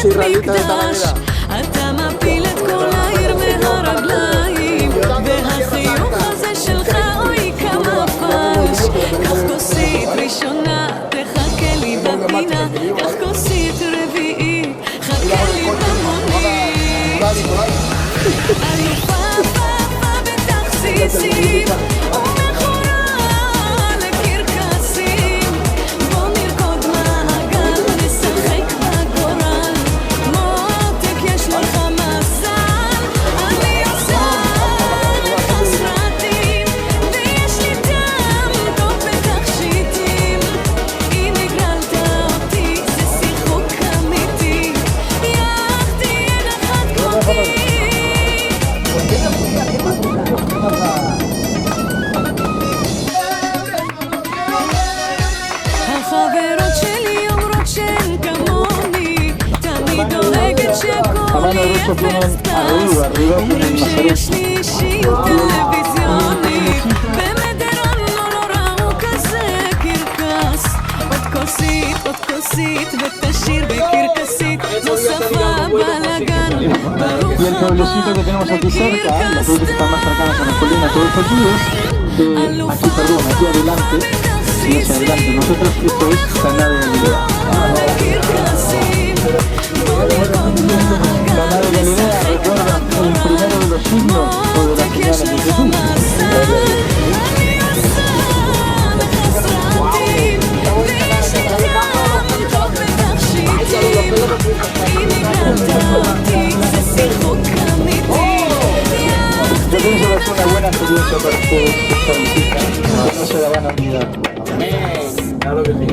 israelita de Talavera. אתה מפיל את כל העיר מהרגליים, והחיוך הזה שלך אוי כמה פלש. קח כוסית ראשונה, תחכה לי בפינה, קח כוסית רביעית, חכה לי במונית. אלופה פאפה בתכסיסים ומכורה לקרקסים, בוא נרקוד מעגל נשחק בגורל, מותק יש לך מזל, אני עושה לך סרטים ויש לי דם טוב בתכשיטים, אם הגרלת אותי זה שיחוק אמיתי, יח תהיה נחת כמותי. החברות שלי אומרות שהן כמוני, תמיד דואגת שכל יהיה פסטס, אומרים שיש לי אישיות טלוויזיונית, במדרון לא ראו כזה קרקס. עוד כוסית ותשאיר בקרקסית, זו שפה בלגן, ברוך Y el cablecito que tenemos aquí cerca, las luces que están más cercanas a la colina, todos estos vídeos, aquí adelante, y hacia adelante. Nosotros, esto es Canal de Galilea. Canal de Galilea, recuerda el primero de los signos o de las señales de Jesús. Yo pienso que es una buena experiencia para ustedes esta visita, que no se la van a olvidar. Claro que sí.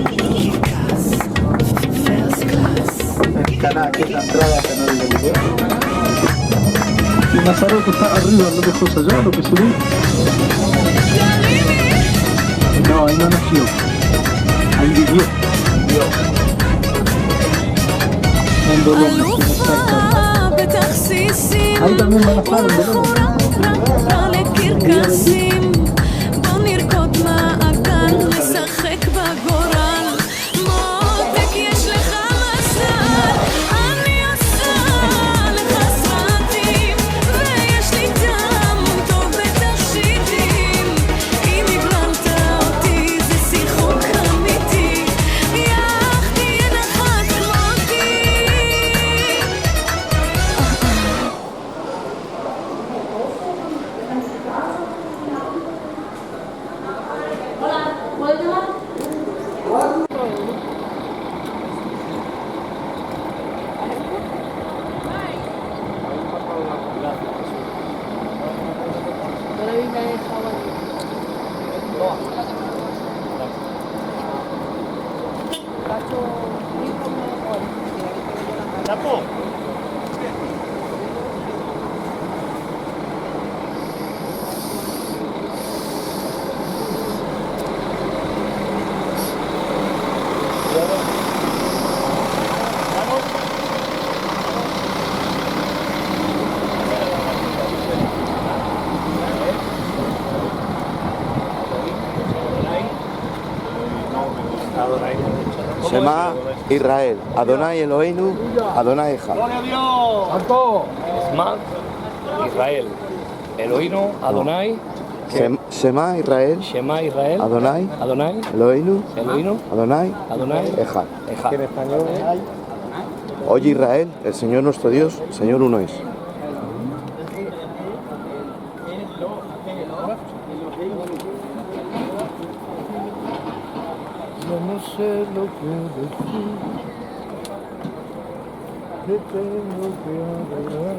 Aquí es la entrada a Canal de Galilea. Y Nazaret está arriba, no lejos allá, lo que se ve. No, ahí no nació. Ahí vivió. En Dolores, ahí también van a estar en Dolores. לקרקסים, בוא נרקוד מעגל, נשחק בגורל, מותק יש לך מזל, אני עושה לך סרטים, ויש לי דם טוב בתכשיטים, אם הגרלת אותי זה שיחוק אמיתי, יח תהיה נחת כמותי. Shema Israel, Adonai Eloheinu, Adonai Echad. Shema Israel, Eloheinu, Adonai. Shema Israel, Shema Israel, Adonai, Adonai, Eloheinu, Adonai, Echad. Echad. En español hay. Oye Israel, el Señor nuestro Dios, Señor uno es. Yo no sé lo que decir, que tengo que arreglar.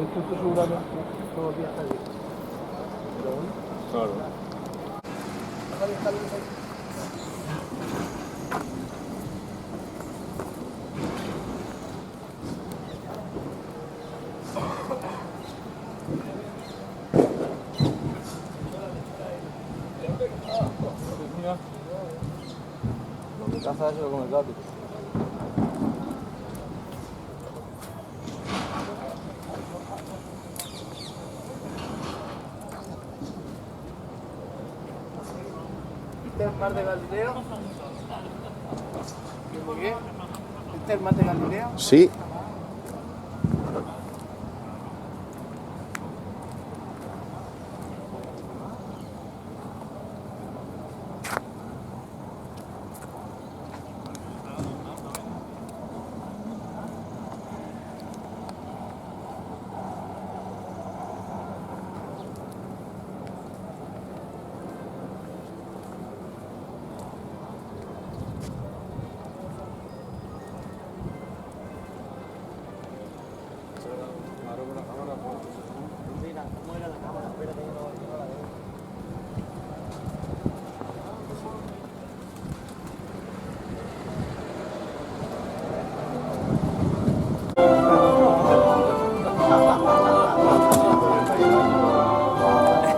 Esto seguramente todavía está bien. Pero bueno. Claro. Caza eso con el gato. ¿Viste el mar de Galileo? Termas de Galileo. Sí.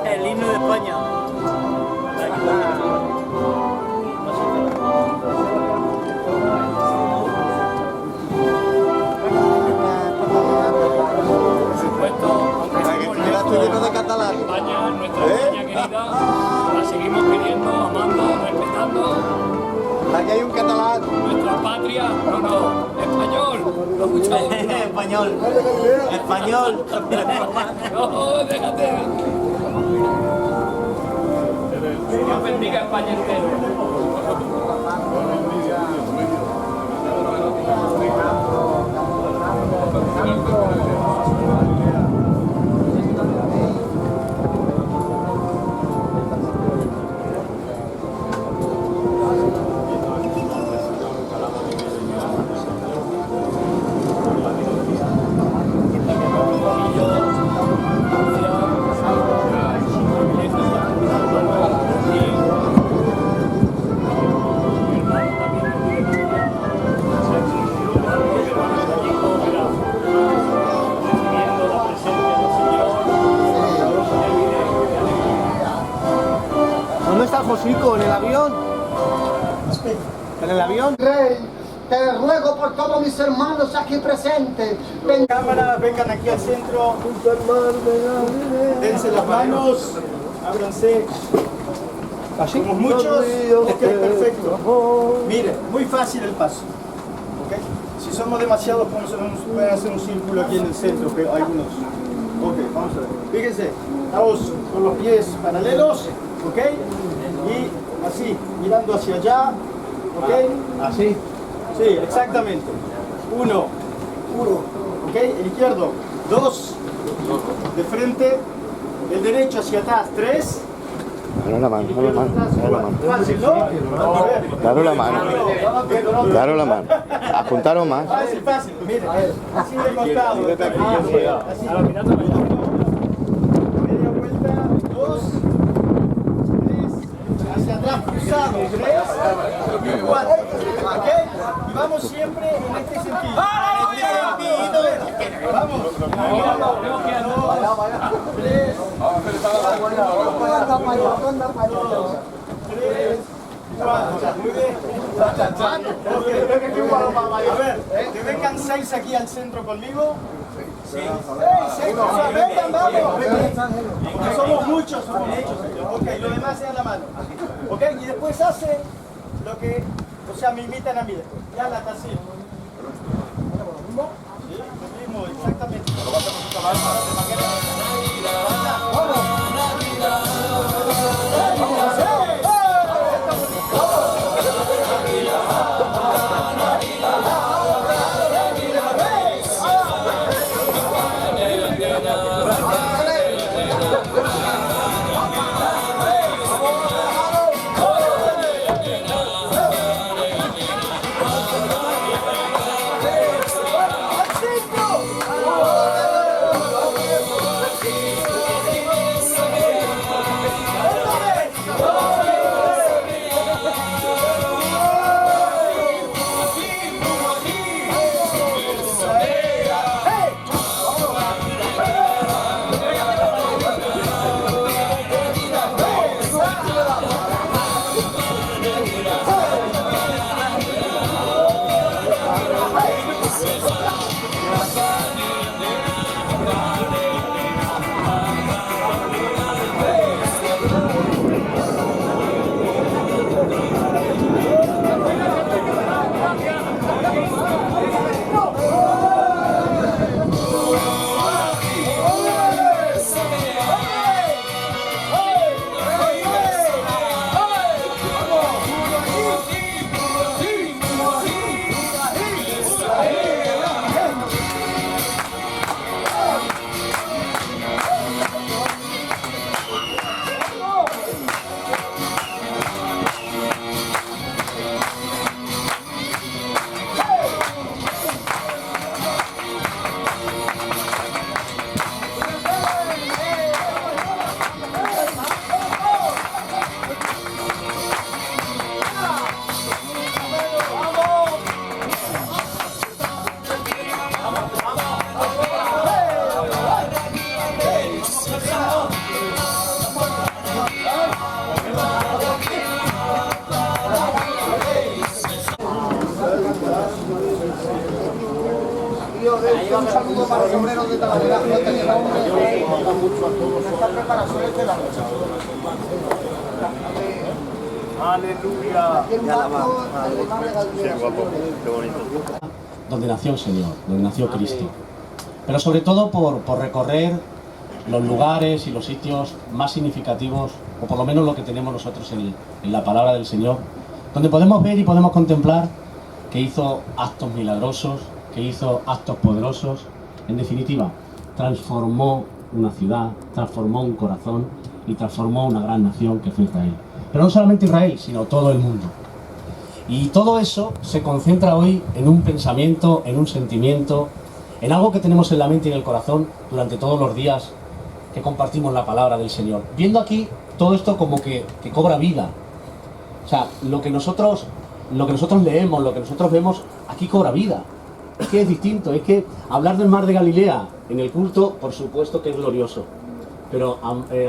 El himno de España. Por supuesto, aunque Lleno de catalán. España, nuestra España querida, la seguimos queriendo, amando, respetando. Aquí hay un catalán. Nuestra patria, no, español. No mucho. Español. Español. No, déjate. Dios bendiga a España entero. ¿Dónde está el Josico? ¿En el avión? ¿En el avión? Rey, te ruego por todos mis hermanos aquí presentes. Ven. Cámara, vengan aquí al centro. Dense las manos. Ábranse. Somos muchos. Ok, perfecto. Mire, muy fácil el paso. ¿Ok? Si somos demasiados, pueden hacer un círculo aquí en el centro, pero algunos. Ok, vamos a ver. Fíjense, estamos con los pies paralelos. ¿Ok? Y así, mirando hacia allá. ¿Ok? Así. Sí, exactamente. Uno. ¿Ok? El izquierdo. Dos. De frente. El derecho hacia atrás. Tres. Dale la mano, dale la mano, dale la mano. Fácil, ¿no? A ver. Dale la mano. Dale la mano. Apuntaron más. Fácil, fácil. Mire, así de costado. Así. Media vuelta. Dos. Hacia atrás cruzado, 3 y 4, ¿ok? Y vamos siempre en este sentido. Vamos. 3, 4, muy bien. A ver, que vengan 6 aquí al centro conmigo. 6, vengan, vamos. Porque somos muchos. Ok, lo demás sea la mano. Ok, y después hace lo que, o sea, me imitan a mí después. Ya la así. Sí, lo mismo, exactamente. Un saludo para los obreros de Talavera. Esta preparación es de la noche. Aleluya. Donde nació el Señor, donde nació Cristo. Pero sobre todo por recorrer los lugares y los sitios más significativos, o por lo menos lo que tenemos nosotros en la palabra del Señor, donde podemos ver y podemos contemplar que hizo actos milagrosos, que hizo actos poderosos. En definitiva, transformó una ciudad, transformó un corazón y transformó una gran nación que fue Israel. Pero no solamente Israel, sino todo el mundo. Y todo eso se concentra hoy en un pensamiento, en un sentimiento, en algo que tenemos en la mente y en el corazón durante todos los días que compartimos la palabra del Señor. Viendo aquí todo esto como que cobra vida. O sea, lo que nosotros leemos, lo que nosotros vemos, aquí cobra vida. Es que es distinto, es que hablar del mar de Galilea en el culto, por supuesto que es glorioso. Pero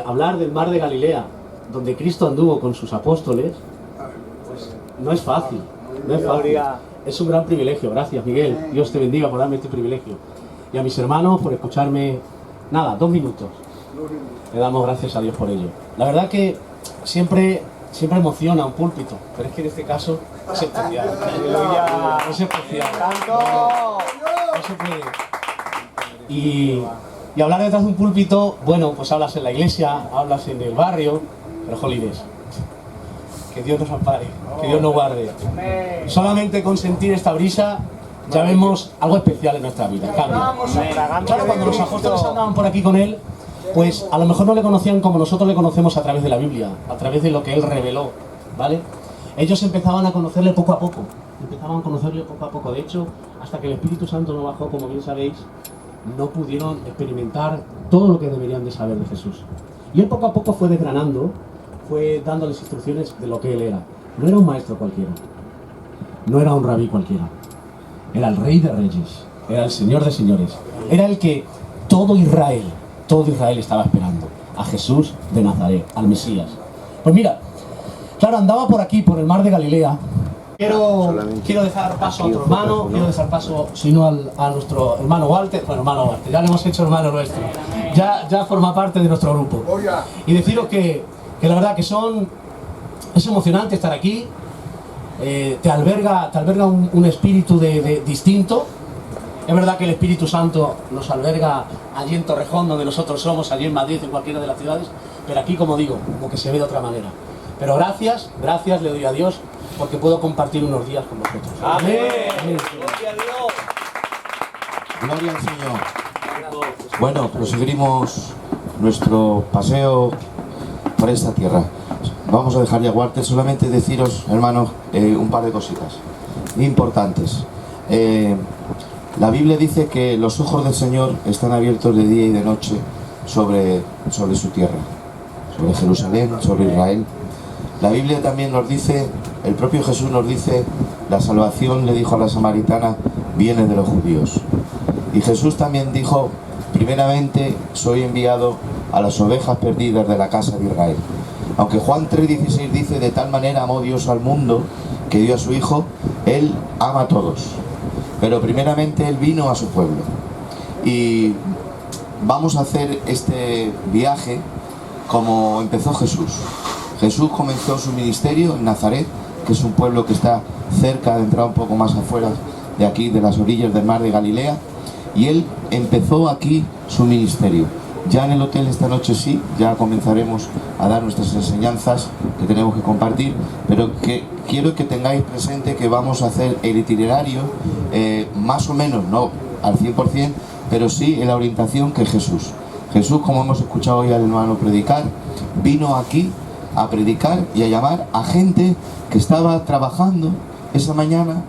hablar del mar de Galilea, donde Cristo anduvo con sus apóstoles, pues no es fácil, no es fácil. Es un gran privilegio. Gracias, Miguel. Dios te bendiga por darme este privilegio. Y a mis hermanos por escucharme, 2 minutos. Le damos gracias a Dios por ello. La verdad que siempre emociona un púlpito, pero es que en este caso es especial. ¡Aleluya! Es especial. No se puede. Y hablar detrás de un púlpito, bueno, pues hablas en la iglesia, hablas en el barrio, pero jolines, que Dios nos ampare, que Dios nos guarde. Solamente con sentir esta brisa ya vemos algo especial en nuestra vida. Claro, cuando los apóstoles andaban por aquí con él, pues a lo mejor no le conocían como nosotros le conocemos a través de la Biblia, a través de lo que él reveló, ¿vale? Ellos empezaban a conocerle poco a poco, De hecho, hasta que el Espíritu Santo no bajó, como bien sabéis, no pudieron experimentar todo lo que deberían de saber de Jesús. Y él poco a poco fue desgranando, fue dándoles instrucciones de lo que él era. No era un maestro cualquiera, no era un rabí cualquiera, era el Rey de Reyes, era el Señor de Señores, era el que todo Israel estaba esperando, a Jesús de Nazaret, al Mesías. Pues mira, claro, andaba por aquí, por el mar de Galilea. Quiero dejar paso a otro hermano, quiero dejar paso, si no a nuestro hermano Walter. Bueno, hermano Walter, ya le hemos hecho hermano nuestro, ya forma parte de nuestro grupo. Y deciros que la verdad que es emocionante estar aquí. Te alberga un espíritu distinto. Es verdad que el Espíritu Santo nos alberga allí en Torrejón, donde nosotros somos, allí en Madrid, en cualquiera de las ciudades, pero aquí, como digo, como que se ve de otra manera. Pero gracias le doy a Dios porque puedo compartir unos días con vosotros. ¡Amén! ¡Amén! ¡Gloria a Dios! Gloria al Señor. Bueno, proseguimos nuestro paseo por esta tierra. Vamos a dejar ya Walter, solamente deciros, hermanos, un par de cositas importantes. La Biblia dice que los ojos del Señor están abiertos de día y de noche sobre su tierra, sobre Jerusalén, sobre Israel. La Biblia también nos dice, el propio Jesús nos dice, la salvación, le dijo a la samaritana, viene de los judíos. Y Jesús también dijo, primeramente soy enviado a las ovejas perdidas de la casa de Israel. Aunque Juan 3:16 dice, de tal manera amó Dios al mundo que dio a su Hijo, Él ama a todos. Pero primeramente Él vino a su pueblo. Y vamos a hacer este viaje como empezó Jesús. Jesús comenzó su ministerio en Nazaret, que es un pueblo que está cerca de entrar un poco más afuera de aquí, de las orillas del mar de Galilea. Y Él empezó aquí su ministerio. Ya en el hotel esta noche sí, ya comenzaremos a dar nuestras enseñanzas que tenemos que compartir, pero que quiero que tengáis presente que vamos a hacer el itinerario más o menos, no al 100%, pero sí en la orientación que Jesús. Jesús, como hemos escuchado hoy al hermano predicar, vino aquí a predicar y a llamar a gente que estaba trabajando esa mañana,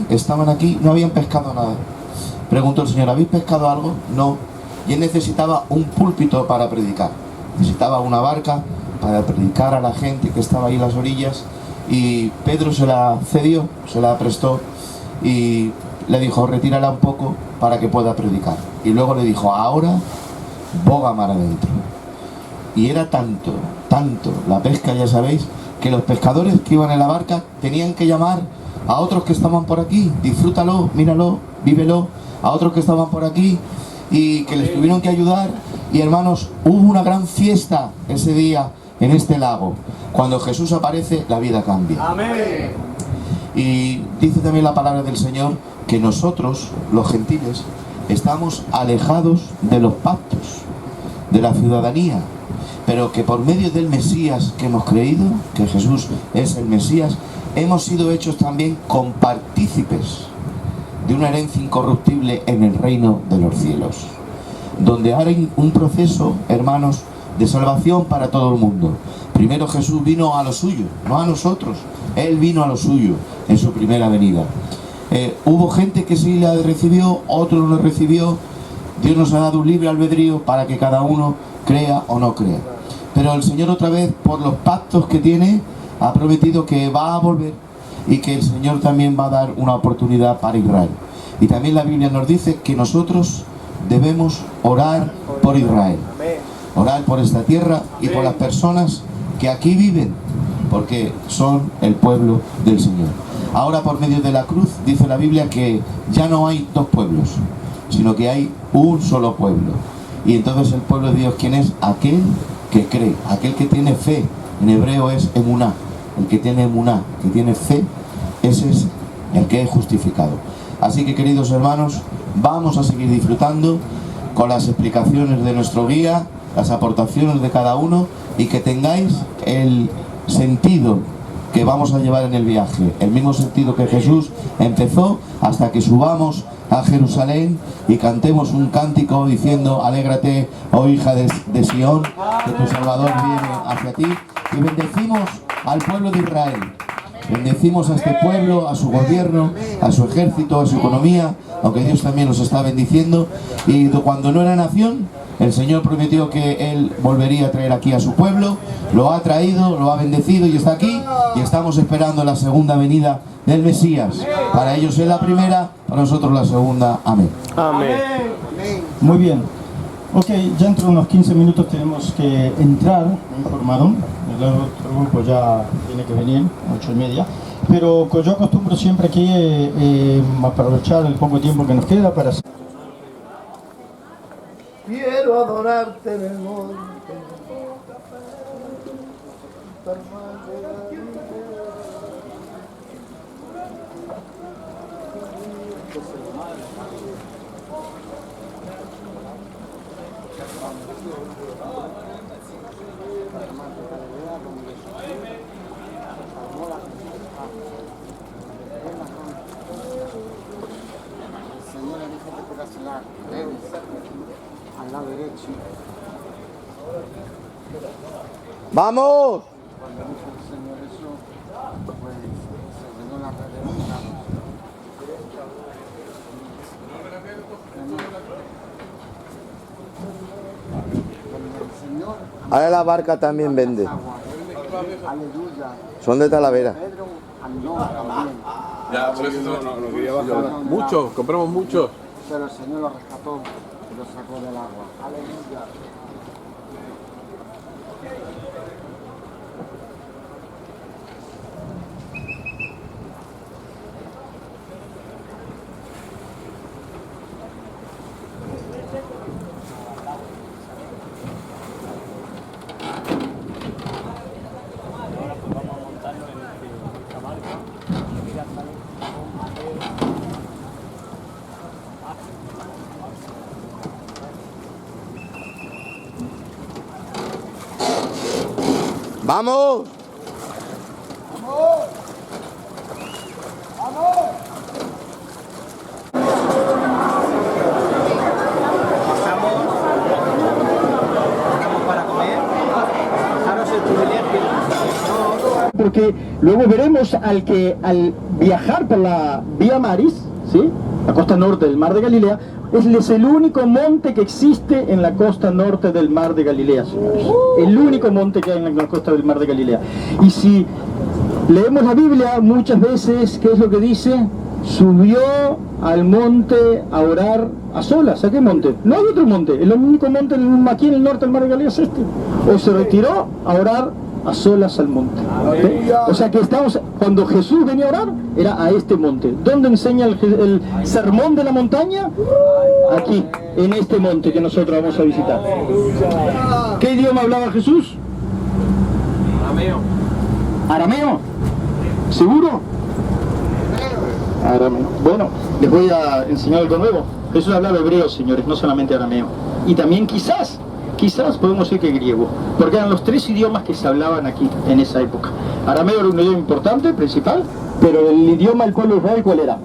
estaban aquí, no habían pescado nada. Preguntó el Señor, ¿habéis pescado algo? No. Y él necesitaba un púlpito para predicar, necesitaba una barca para predicar a la gente que estaba ahí en las orillas, y Pedro se la cedió, se la prestó y le dijo, retírala un poco para que pueda predicar. Y luego le dijo, ahora boga mar adentro. Y era tanto la pesca, ya sabéis, que los pescadores que iban en la barca tenían que llamar a otros que estaban por aquí, disfrútalo, míralo, vívelo. a otros que estaban por aquí y que les tuvieron que ayudar. Y hermanos, hubo una gran fiesta ese día en este lago. Cuando Jesús aparece, la vida cambia. Amén. Y dice también la palabra del Señor que nosotros, los gentiles, estamos alejados de los pactos, de la ciudadanía, pero que por medio del Mesías que hemos creído, que Jesús es el Mesías, hemos sido hechos también compartícipes de una herencia incorruptible en el reino de los cielos, donde hay un proceso, hermanos, de salvación para todo el mundo. Primero Jesús vino a lo suyo, no a nosotros. Él vino a lo suyo en su primera venida. Hubo gente que sí la recibió, otros no la recibió. Dios nos ha dado un libre albedrío para que cada uno crea o no crea. Pero el Señor otra vez, por los pactos que tiene, ha prometido que va a volver y que el Señor también va a dar una oportunidad para Israel. Y también la Biblia nos dice que nosotros debemos orar por Israel. Orar por esta tierra y por las personas que aquí viven, porque son el pueblo del Señor. Ahora, por medio de la cruz, dice la Biblia que ya no hay dos pueblos, sino que hay un solo pueblo. Y entonces el pueblo de Dios, ¿quién es? Aquel que cree, aquel que tiene fe. En hebreo es emuná. El que tiene emuná, que tiene fe, ese es el que es justificado. Así que, queridos hermanos, vamos a seguir disfrutando con las explicaciones de nuestro guía, las aportaciones de cada uno, y que tengáis el sentido que vamos a llevar en el viaje, el mismo sentido que Jesús empezó, hasta que subamos a Jerusalén y cantemos un cántico diciendo: alégrate, oh hija de Sión, que tu Salvador viene hacia ti. Y bendecimos al pueblo de Israel, bendecimos a este pueblo, a su gobierno, a su ejército, a su economía, aunque Dios también nos está bendiciendo. Y cuando no era nación, el Señor prometió que Él volvería a traer aquí a su pueblo. Lo ha traído, lo ha bendecido y está aquí. Y estamos esperando la segunda venida del Mesías. Para ellos es la primera, para nosotros la segunda. Amén. Amén. Muy bien. Ok, ya dentro de unos 15 minutos tenemos que entrar, me informaron. El otro grupo ya tiene que venir, 8:30. Pero yo acostumbro siempre aquí aprovechar el poco tiempo que nos queda para... Quiero adorarte en el monte. Al lado derecho. ¡Vamos! Cuando dijo el Señor eso, pues se llenó la reverencia. Cuando el Señor Ahora la barca también vende. aleluya. Son de Talavera. Pedro andó también. Ya, por eso no quería bajar. Muchos, compramos muchos. Pero el Señor lo rescató y lo sacó del agua. Aleluya. ¡Vamos! Porque luego veremos al viajar por la Vía Maris, ¿sí?, la costa norte del Mar de Galilea, es el único monte que existe en la costa norte del Mar de Galilea, señores. El único monte que hay en la costa del Mar de Galilea. Y si leemos la Biblia, muchas veces, ¿qué es lo que dice? Subió al monte a orar a solas. ¿A qué monte? No hay otro monte. El único monte aquí en el norte del Mar de Galilea es este. O se retiró a orar a solas al monte. ¿Ve? O sea que estamos, cuando Jesús venía a orar, era a este monte. ¿Dónde enseña el sermón de la montaña? Aquí, en este monte que nosotros vamos a visitar. ¿Qué idioma hablaba Jesús? Arameo. ¿Arameo? ¿Seguro? Arameo. Bueno, les voy a enseñar algo nuevo. Jesús hablaba hebreo, señores, no solamente arameo. Y también quizás podemos decir que griego, porque eran los 3 idiomas que se hablaban aquí en esa época. Arameo era un idioma importante, principal, pero el idioma del pueblo de Israel, ¿cuál era?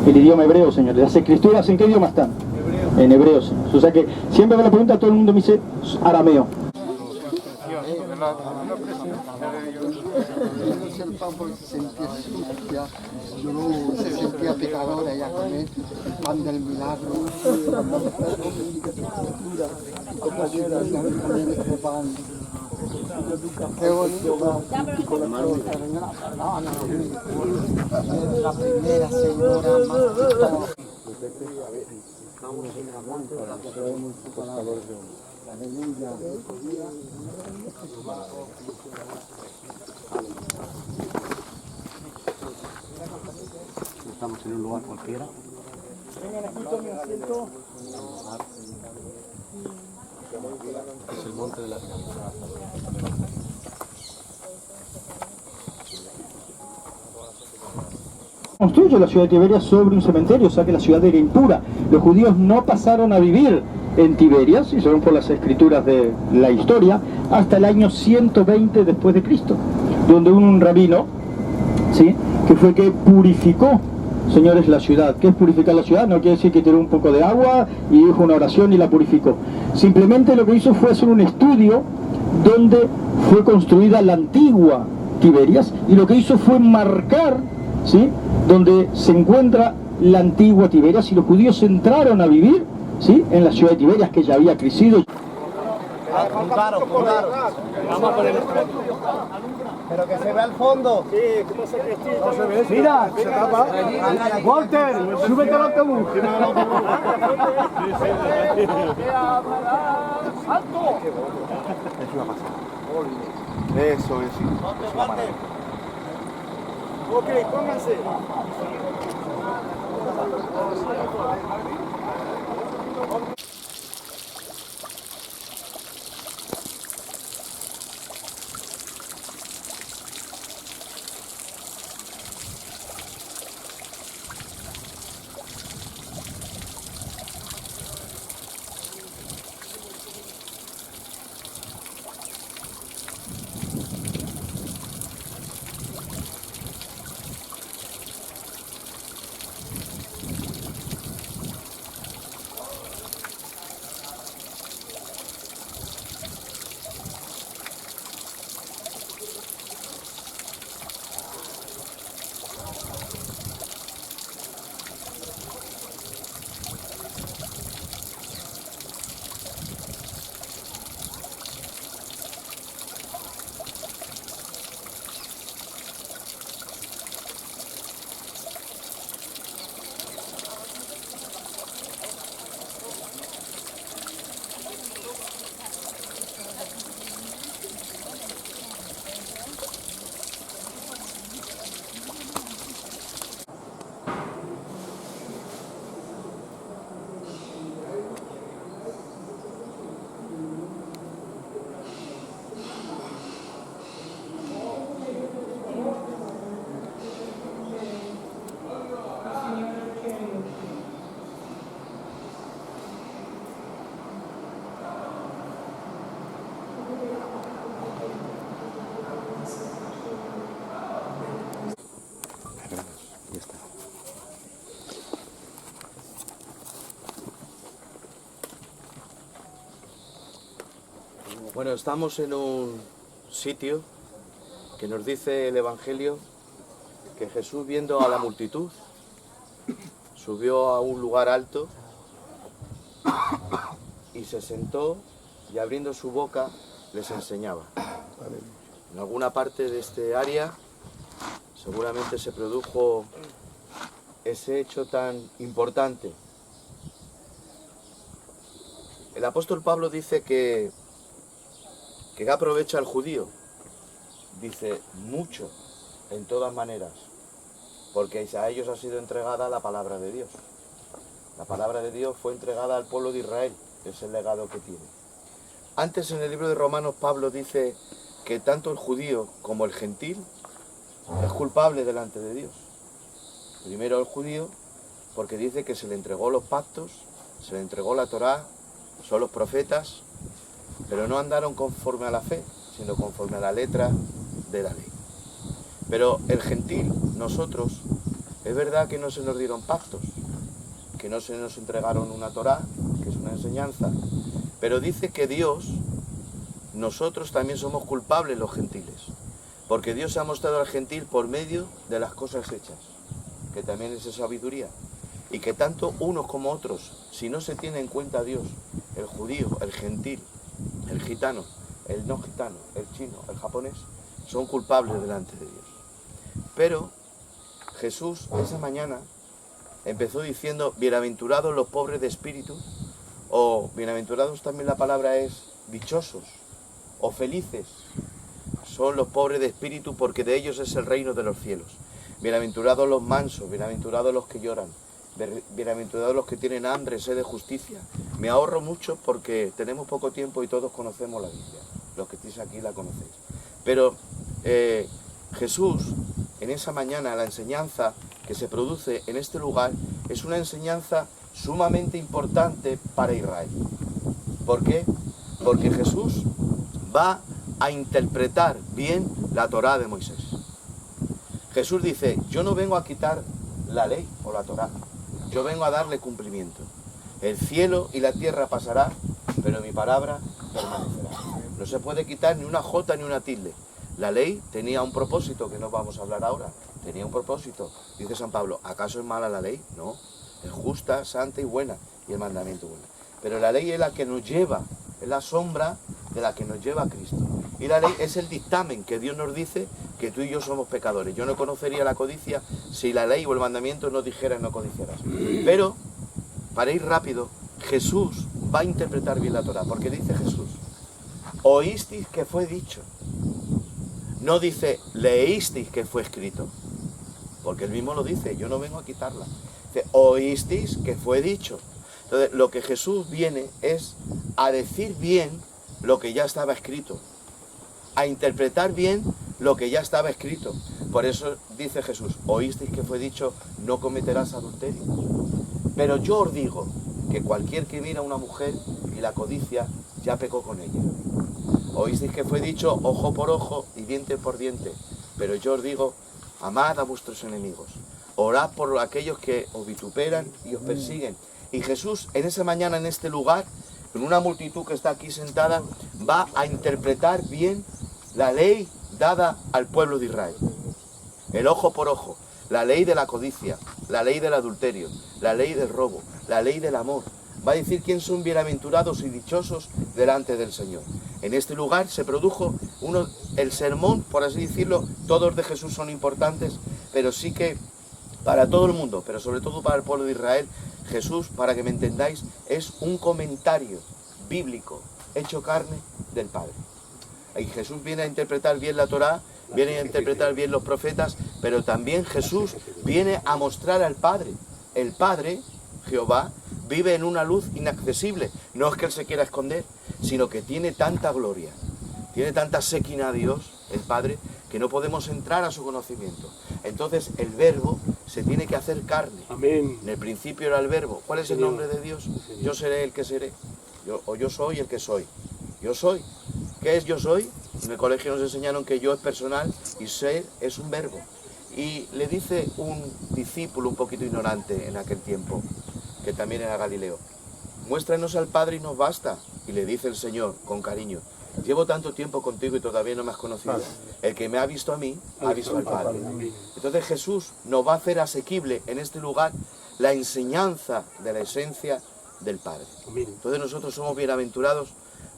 El idioma hebreo, señores. Las escrituras, ¿en qué idioma están? En hebreo, señores. O sea que siempre me la pregunta, todo el mundo me dice arameo. El pan porque se sentía sucia, yo se sentía pecadora ya con él, el pan del milagro, qué bonito. La primera señora más que todo. Estamos en un lugar cualquiera. Es el monte de la Construyó la ciudad de Tiberias sobre un cementerio, o sea que la ciudad era impura. Los judíos no pasaron a vivir en Tiberias, y según por las escrituras de la historia, hasta el año 120 después de Cristo, donde hubo un rabino, ¿sí?, que fue que purificó, señores, la ciudad. ¿Qué es purificar la ciudad? No quiere decir que tiró un poco de agua y dijo una oración y la purificó. Simplemente lo que hizo fue hacer un estudio donde fue construida la antigua Tiberias, y lo que hizo fue marcar, ¿sí?, donde se encuentra la antigua Tiberias, y los judíos entraron a vivir, ¿sí?, en la ciudad de Tiberias, que ya había crecido. Vamos a poner Pero que se vea al fondo. Sí, ¿cómo se ve? Mira, se tapa. Walter, súbete al autobús. Eso es. Ok, pónganse. Bueno, estamos en un sitio que nos dice el Evangelio que Jesús, viendo a la multitud, subió a un lugar alto y se sentó, y abriendo su boca les enseñaba. En alguna parte de este área seguramente se produjo ese hecho tan importante. El apóstol Pablo dice que aprovecha al judío dice mucho, en todas maneras, porque a ellos ha sido entregada la palabra de Dios. La palabra de Dios fue entregada al pueblo de Israel, es el legado que tiene. Antes en el libro de Romanos Pablo dice que tanto el judío como el gentil es culpable delante de Dios. Primero el judío, porque dice que se le entregó los pactos, se le entregó la Torá, son los profetas, pero no andaron conforme a la fe, sino conforme a la letra de la ley. Pero el gentil, nosotros, es verdad que no se nos dieron pactos, que no se nos entregaron una Torá, que es una enseñanza, pero dice que Dios, nosotros también somos culpables los gentiles, porque Dios ha mostrado al gentil por medio de las cosas hechas, que también es sabiduría, y que tanto unos como otros, si no se tiene en cuenta a Dios, el judío, el gentil, el gitano, el no gitano, el chino, el japonés, son culpables delante de Dios. Pero Jesús esa mañana empezó diciendo, bienaventurados los pobres de espíritu, o bienaventurados también la palabra es dichosos, o felices, son los pobres de espíritu porque de ellos es el reino de los cielos. Bienaventurados los mansos, bienaventurados los que lloran, bienaventurados los que tienen hambre, sed de justicia. Me ahorro mucho porque tenemos poco tiempo y todos conocemos la Biblia, los que estéis aquí la conocéis. Pero Jesús, en esa mañana, la enseñanza que se produce en este lugar es una enseñanza sumamente importante para Israel. ¿Por qué? Porque Jesús va a interpretar bien la Torá de Moisés. Jesús dice, yo no vengo a quitar la ley o la Torá, yo vengo a darle cumplimiento. El cielo y la tierra pasará, pero mi palabra permanecerá. No se puede quitar ni una jota ni una tilde. La ley tenía un propósito, que no vamos a hablar ahora, tenía un propósito. Dice San Pablo, ¿acaso es mala la ley? No, es justa, santa y buena, y el mandamiento bueno. Pero la ley es la que nos lleva, es la sombra de la que nos lleva a Cristo. Y la ley es el dictamen que Dios nos dice que tú y yo somos pecadores. Yo no conocería la codicia si la ley o el mandamiento nos dijera no codiciarás. Pero, para ir rápido, Jesús va a interpretar bien la Torá, porque dice Jesús, oísteis que fue dicho. No dice, leísteis que fue escrito, porque él mismo lo dice, yo no vengo a quitarla. Dice, oísteis que fue dicho. Entonces, lo que Jesús viene es a decir bien lo que ya estaba escrito, a interpretar bien lo que ya estaba escrito. Por eso dice Jesús, oísteis que fue dicho, no cometerás adulterio. Pero yo os digo que cualquier que mira a una mujer y la codicia, ya pecó con ella. Oísteis que fue dicho, ojo por ojo y diente por diente. Pero yo os digo, amad a vuestros enemigos. Orad por aquellos que os vituperan y os persiguen. Y Jesús, en esa mañana, en este lugar, con una multitud que está aquí sentada, va a interpretar bien la ley dada al pueblo de Israel. El ojo por ojo, la ley de la codicia, la ley del adulterio, la ley del robo, la ley del amor. Va a decir quién son bienaventurados y dichosos delante del Señor. En este lugar se produjo el sermón, por así decirlo, todos de Jesús son importantes, pero sí que para todo el mundo, pero sobre todo para el pueblo de Israel, Jesús, para que me entendáis, es un comentario bíblico hecho carne del Padre. Y Jesús viene a interpretar bien la Torá, viene a interpretar bien los profetas, pero también Jesús viene a mostrar al Padre. El Padre, Jehová, vive en una luz inaccesible. No es que Él se quiera esconder, sino que tiene tanta gloria, tiene tanta séquina a Dios, el Padre, que no podemos entrar a su conocimiento. Entonces el Verbo se tiene que hacer carne. Amén. En el principio era el Verbo. ¿Cuál es el nombre de Dios? Yo seré el que seré. Yo soy el que soy. Yo soy. ¿Qué es yo soy? En el colegio nos enseñaron que yo es personal y ser es un verbo. Y le dice un discípulo un poquito ignorante en aquel tiempo, que también era Galileo, muéstranos al Padre y nos basta. Y le dice el Señor con cariño, llevo tanto tiempo contigo y todavía no me has conocido. El que me ha visto a mí, ha visto al Padre. Entonces Jesús nos va a hacer asequible en este lugar la enseñanza de la esencia del Padre. Entonces nosotros somos bienaventurados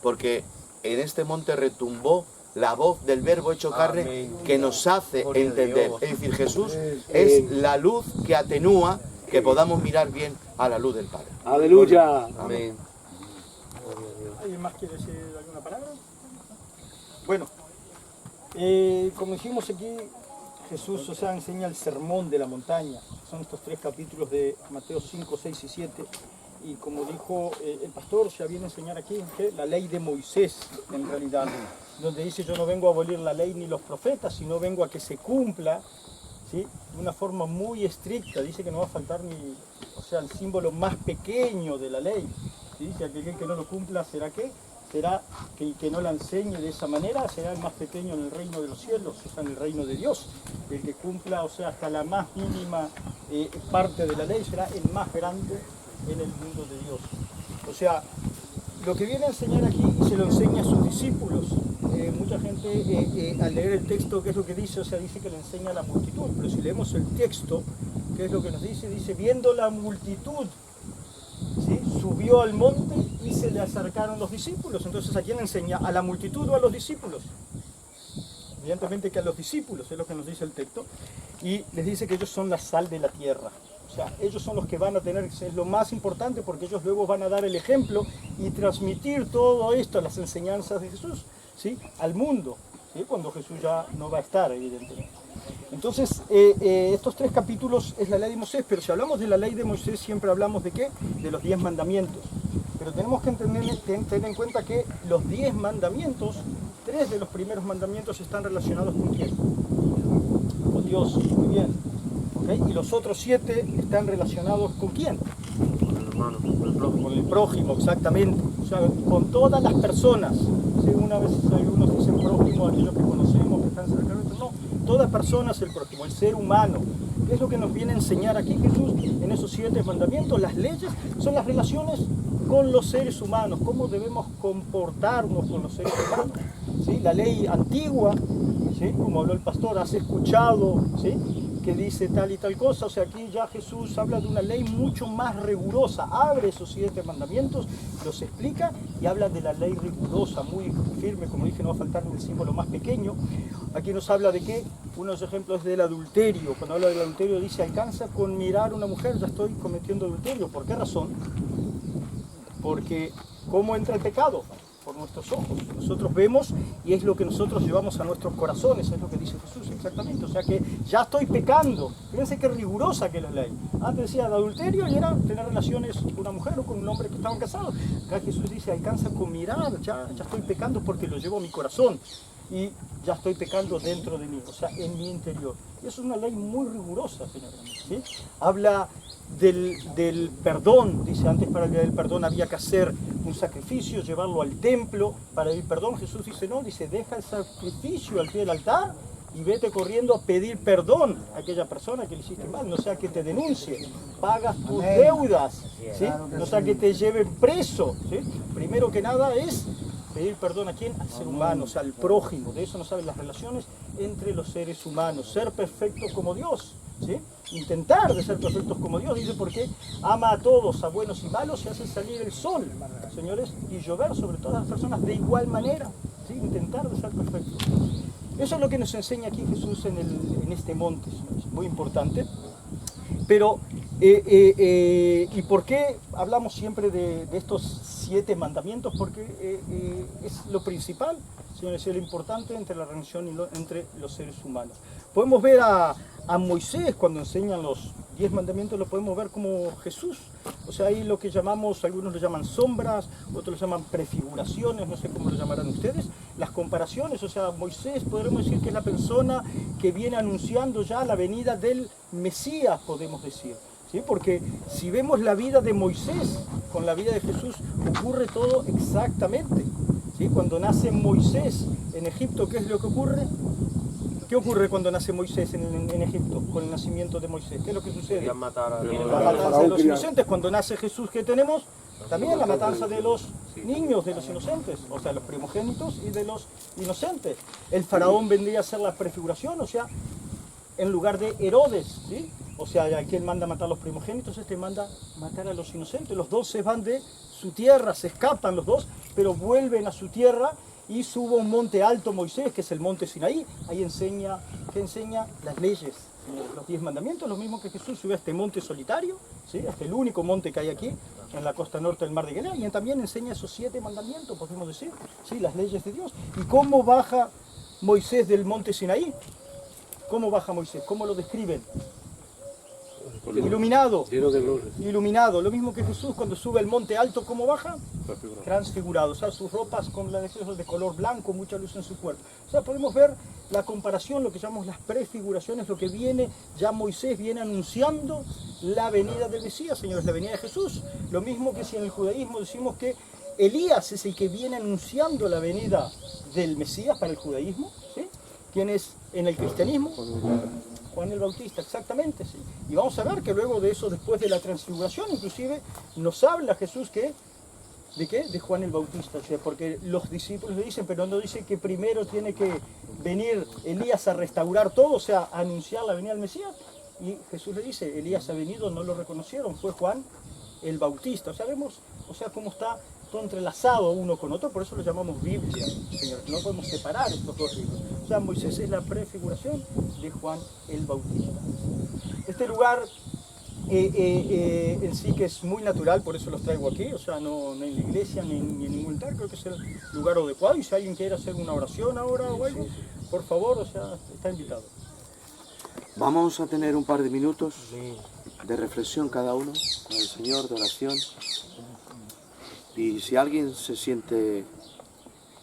porque en este monte retumbó la voz del Verbo hecho carne que nos hace entender. Es decir, Jesús es la luz que atenúa que podamos mirar bien a la luz del Padre. Aleluya. Amén. ¿Alguien más quiere decir alguna palabra? Bueno, Como dijimos aquí, Jesús, o sea, enseña el sermón de la montaña. Son estos 3 capítulos de Mateo 5, 6 y 7. Y como dijo el pastor, ya viene a enseñar aquí que la ley de Moisés, en realidad, donde dice: yo no vengo a abolir la ley ni los profetas, sino vengo a que se cumpla, ¿sí?, de una forma muy estricta. Dice que no va a faltar ni, o sea, el símbolo más pequeño de la ley. ¿Sí? Dice: aquel que no lo cumpla, ¿será qué? Será que el que no la enseñe de esa manera será el más pequeño en el reino de los cielos, o sea, en el reino de Dios. El que cumpla, o sea, hasta la más mínima parte de la ley, será el más grande en el mundo de Dios. O sea, lo que viene a enseñar aquí, y se lo enseña a sus discípulos. Mucha gente al leer el texto, ¿qué es lo que dice? O sea, dice que le enseña a la multitud, pero si leemos el texto, ¿qué es lo que nos dice? Dice: viendo la multitud, ¿sí?, subió al monte y se le acercaron los discípulos. Entonces, ¿a quién enseña? ¿A la multitud o a los discípulos? Evidentemente que a los discípulos, es lo que nos dice el texto, y les dice que ellos son la sal de la tierra. O sea, ellos son los que van a tener, es lo más importante, porque ellos luego van a dar el ejemplo y transmitir todo esto, las enseñanzas de Jesús, ¿sí?, al mundo, ¿sí?, cuando Jesús ya no va a estar, evidentemente. Entonces, estos 3 capítulos es la ley de Moisés, pero si hablamos de la ley de Moisés, siempre hablamos ¿de qué? De los 10 mandamientos. Pero tenemos que tener en cuenta que los 10 mandamientos, 3 de los primeros mandamientos están relacionados con ¿quién? Con Dios, muy bien. ¿Okay? Y los otros 7 están relacionados ¿con quién? Con el hermano, con el prójimo, exactamente. O sea, con todas las personas. ¿Sí? Una vez algunos dicen prójimo, aquellos que conocemos, que están cerca de nosotros. No, toda persona es el prójimo, el ser humano. ¿Qué es lo que nos viene a enseñar aquí Jesús en esos 7 mandamientos? Las leyes son las relaciones con los seres humanos, cómo debemos comportarnos con los seres humanos. ¿Sí? La ley antigua, ¿sí?, como habló el pastor, has escuchado, ¿sí?, que dice tal y tal cosa. O sea, aquí ya Jesús habla de una ley mucho más rigurosa, abre esos 7 mandamientos, los explica y habla de la ley rigurosa, muy firme, como dije, no va a faltar ni el símbolo más pequeño. Aquí nos habla de que, unos ejemplos es del adulterio. Cuando habla del adulterio dice: alcanza con mirar a una mujer, ya estoy cometiendo adulterio. ¿Por qué razón? Porque ¿cómo entra el pecado? Por nuestros ojos. Nosotros vemos y es lo que nosotros llevamos a nuestros corazones, es lo que dice Jesús, exactamente. O sea que ya estoy pecando. Fíjense qué rigurosa que es la ley. Antes decía de adulterio y era tener relaciones con una mujer o con un hombre que estaban casados. Acá Jesús dice: alcanza con mirar, ya estoy pecando porque lo llevo a mi corazón y ya estoy pecando dentro de mí, o sea, en mi interior. Y eso es una ley muy rigurosa, señores, ¿sí? Habla del perdón. Dice: antes para el día del perdón había que hacer un sacrificio, llevarlo al templo para pedir perdón. Jesús dice: no, dice, deja el sacrificio al pie del altar y vete corriendo a pedir perdón a aquella persona que le hiciste mal, no sea que te denuncie, pagas tus deudas, ¿sí? No sea que te lleven preso, ¿sí? Primero que nada es pedir perdón ¿a quién? Al ser humano, o sea, al prójimo. De eso nos hablan las relaciones entre los seres humanos, ser perfectos como Dios, ¿sí? Intentar de ser perfectos como Dios, dice, porque ama a todos, a buenos y malos, y hace salir el sol, señores, y llover sobre todas las personas de igual manera, ¿sí? Intentar de ser perfectos. Eso es lo que nos enseña aquí Jesús en este monte, señores, muy importante. Pero, ¿y por qué hablamos siempre de estos 7 mandamientos? Porque es lo principal, señores, es lo importante entre la relación entre los seres humanos. Podemos ver a Moisés cuando enseñan los 10 mandamientos, lo podemos ver como Jesús. O sea, ahí lo que llamamos, algunos lo llaman sombras, otros lo llaman prefiguraciones, no sé cómo lo llamarán ustedes, las comparaciones. O sea, Moisés podremos decir que es la persona que viene anunciando ya la venida del Mesías, podemos decir, ¿sí? Porque si vemos la vida de Moisés con la vida de Jesús, ocurre todo exactamente, ¿sí? Cuando nace Moisés en Egipto, ¿qué es lo que ocurre? ¿Qué ocurre cuando nace Moisés en Egipto, con el nacimiento de Moisés? ¿Qué es lo que sucede? La matanza de los inocentes. Cuando nace Jesús, ¿qué tenemos? También la matanza de los niños, de los inocentes, o sea, los primogénitos y de los inocentes. El faraón vendría a ser la prefiguración, o sea, en lugar de Herodes, ¿sí? O sea, aquel manda matar a los primogénitos, este manda matar a los inocentes. Los dos se van de su tierra, se escapan los dos, pero vuelven a su tierra. Y sube a un monte alto Moisés, que es el monte Sinaí. Ahí enseña, ¿qué enseña? Las leyes, los 10 mandamientos, lo mismo que Jesús sube a este monte solitario, ¿sí? Este es el único monte que hay aquí, en la costa norte del mar de Galilea, y también enseña esos 7 mandamientos, podemos decir, ¿sí? Las leyes de Dios. Y cómo baja Moisés del monte Sinaí? ¿Cómo baja Moisés? ¿Cómo lo describen? Iluminado. Iluminado. Lo mismo que Jesús cuando sube al monte alto, ¿cómo baja? Transfigurado. O sea, sus ropas con de color blanco, mucha luz en su cuerpo. O sea, podemos ver la comparación, lo que llamamos las prefiguraciones, lo que viene, ya Moisés viene anunciando la venida del Mesías, señores, la venida de Jesús. Lo mismo que si en el judaísmo decimos que Elías es el que viene anunciando la venida del Mesías para el judaísmo, ¿sí? ¿Quién es en el cristianismo? Juan el Bautista, exactamente, sí. Y vamos a ver que luego de eso, después de la transfiguración, inclusive, nos habla Jesús que, ¿de qué? De Juan el Bautista, o sea, porque los discípulos le dicen, pero no dice que primero tiene que venir Elías a restaurar todo, o sea, a anunciar la venida del Mesías. Y Jesús le dice, Elías ha venido, no lo reconocieron, fue Juan el Bautista. O sea, vemos, o sea, cómo está todo entrelazado uno con otro, por eso lo llamamos Biblia, señores. No podemos separar estos dos libros. O sea, Moisés es la prefiguración de Juan el Bautista. Este lugar en sí que es muy natural, por eso los traigo aquí, o sea, no en la iglesia ni en ningún lugar, creo que es el lugar adecuado. Y si alguien quiere hacer una oración ahora o algo, por favor, o sea, está invitado. Vamos a tener un par de minutos de reflexión cada uno con el Señor, de oración. Y si alguien se siente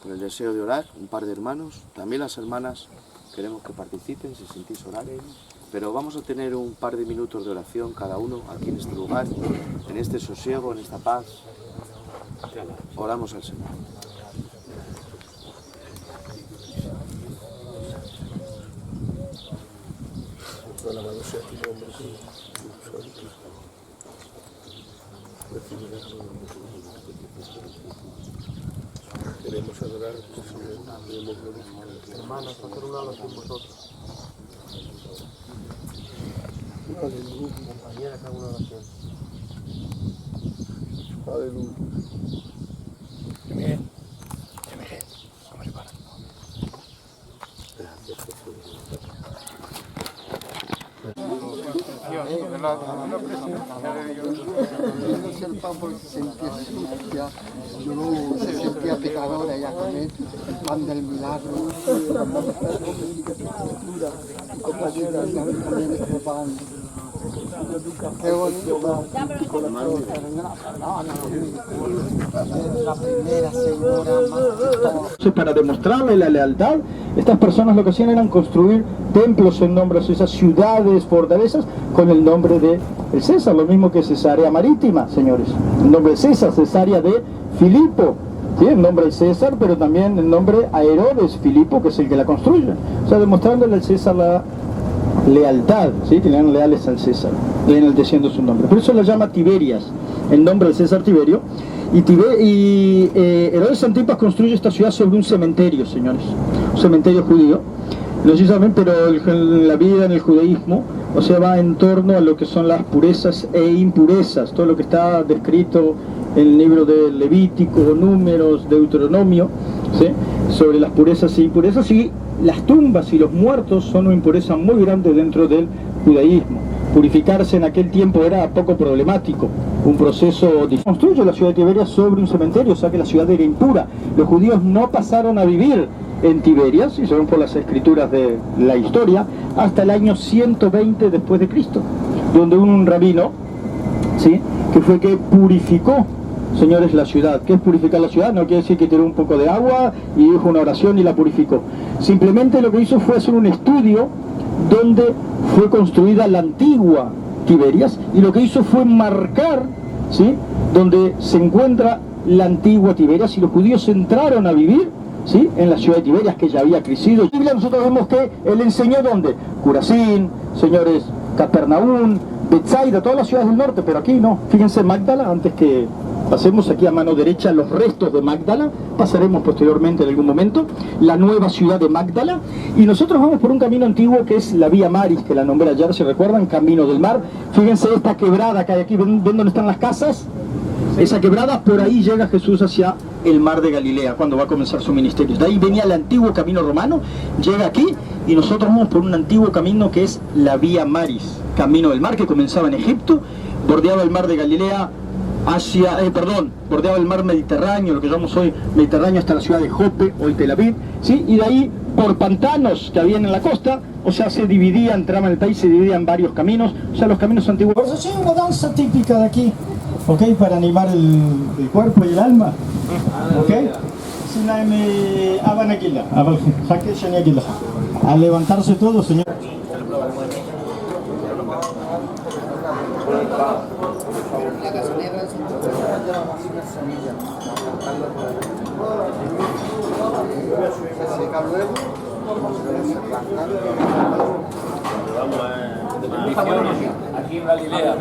con el deseo de orar, un par de hermanos, también las hermanas queremos que participen, si sentís orar. Pero vamos a tener un par de minutos de oración cada uno aquí en este lugar, en este sosiego, en esta paz. Oramos al Señor. Alabado sea tu nombre, Señor. Queremos adorarte, Señor. Queremos glorificarte. Hermanos, hacer una oración vosotros. Aleluya. Compañeras, hagan una oración. Aleluya. Amén. Amén. Gracias, Jesús. Yo no sé el pan porque se sentía sucia, yo se sentía pecadora ya con él, el pan del milagro, también este pan. Qué bonito. La primera señora más que todo. Para demostrarle la lealtad, estas personas lo que hacían eran construir templos en nombre de esas ciudades, fortalezas, con el nombre de el César, lo mismo que Cesarea Marítima, señores. El nombre de César, Cesarea de Filipo, ¿sí? El nombre de César, pero también el nombre a Herodes Filipo, que es el que la construye. O sea, demostrándole al César la lealtad, ¿sí? Que le eran leales al César, le enalteciendo su nombre. Por eso la llama Tiberias, en nombre del César Tiberio. Y Herodes Antipas construye esta ciudad sobre un cementerio, señores, un cementerio judío. No sé si saben, pero la vida en el judaísmo, o sea, va en torno a lo que son las purezas e impurezas, todo lo que está descrito en el libro de Levítico, Números, Deuteronomio, ¿sí? Sobre las purezas e impurezas, y las tumbas y los muertos son una impureza muy grande dentro del judaísmo. Purificarse en aquel tiempo era poco problemático, un proceso difícil. Construye la ciudad de Tiberias sobre un cementerio, o sea que la ciudad era impura. Los judíos no pasaron a vivir en Tiberias, y según por las escrituras de la historia, hasta el año 120 después de Cristo, donde hubo un rabino, ¿sí? Que fue que purificó, señores, la ciudad. ¿Qué es purificar la ciudad? No quiere decir que tiró un poco de agua y dijo una oración y la purificó. Simplemente lo que hizo fue hacer un estudio donde fue construida la antigua Tiberias, y lo que hizo fue marcar, ¿sí? Donde se encuentra la antigua Tiberias, y los judíos entraron a vivir, ¿sí? En la ciudad de Tiberias, que ya había crecido. En la Biblia nosotros vemos que él enseñó ¿dónde? Curazín, señores, Capernaum, Betsaida, todas las ciudades del norte, pero aquí no. Fíjense, Magdala, antes que pasemos aquí a mano derecha los restos de Magdala, pasaremos posteriormente en algún momento, la nueva ciudad de Magdala, y nosotros vamos por un camino antiguo que es la Vía Maris, que la nombré ayer, si recuerdan, Camino del Mar. Fíjense esta quebrada que hay aquí, ¿ven dónde están las casas? Esa quebrada, por ahí llega Jesús hacia el mar de Galilea, cuando va a comenzar su ministerio. De ahí venía el antiguo camino romano, llega aquí, y nosotros vamos por un antiguo camino que es la Vía Maris, Camino del Mar, que comenzaba en Egipto, bordeaba el mar de Galilea, bordeaba el mar Mediterráneo, lo que llamamos hoy Mediterráneo, hasta la ciudad de Jope, hoy Tel Aviv, ¿sí? Y de ahí por pantanos que habían en la costa, o sea, se dividía, entraba en el país, se dividía en varios caminos, o sea, los caminos antiguos. Por eso hay una danza típica de aquí, ¿ok? Para animar el cuerpo y el alma, ¿ok? Sinaime Abanakila, Jaque Shaniakila. A levantarse todo, señor. Aquí en Galilea.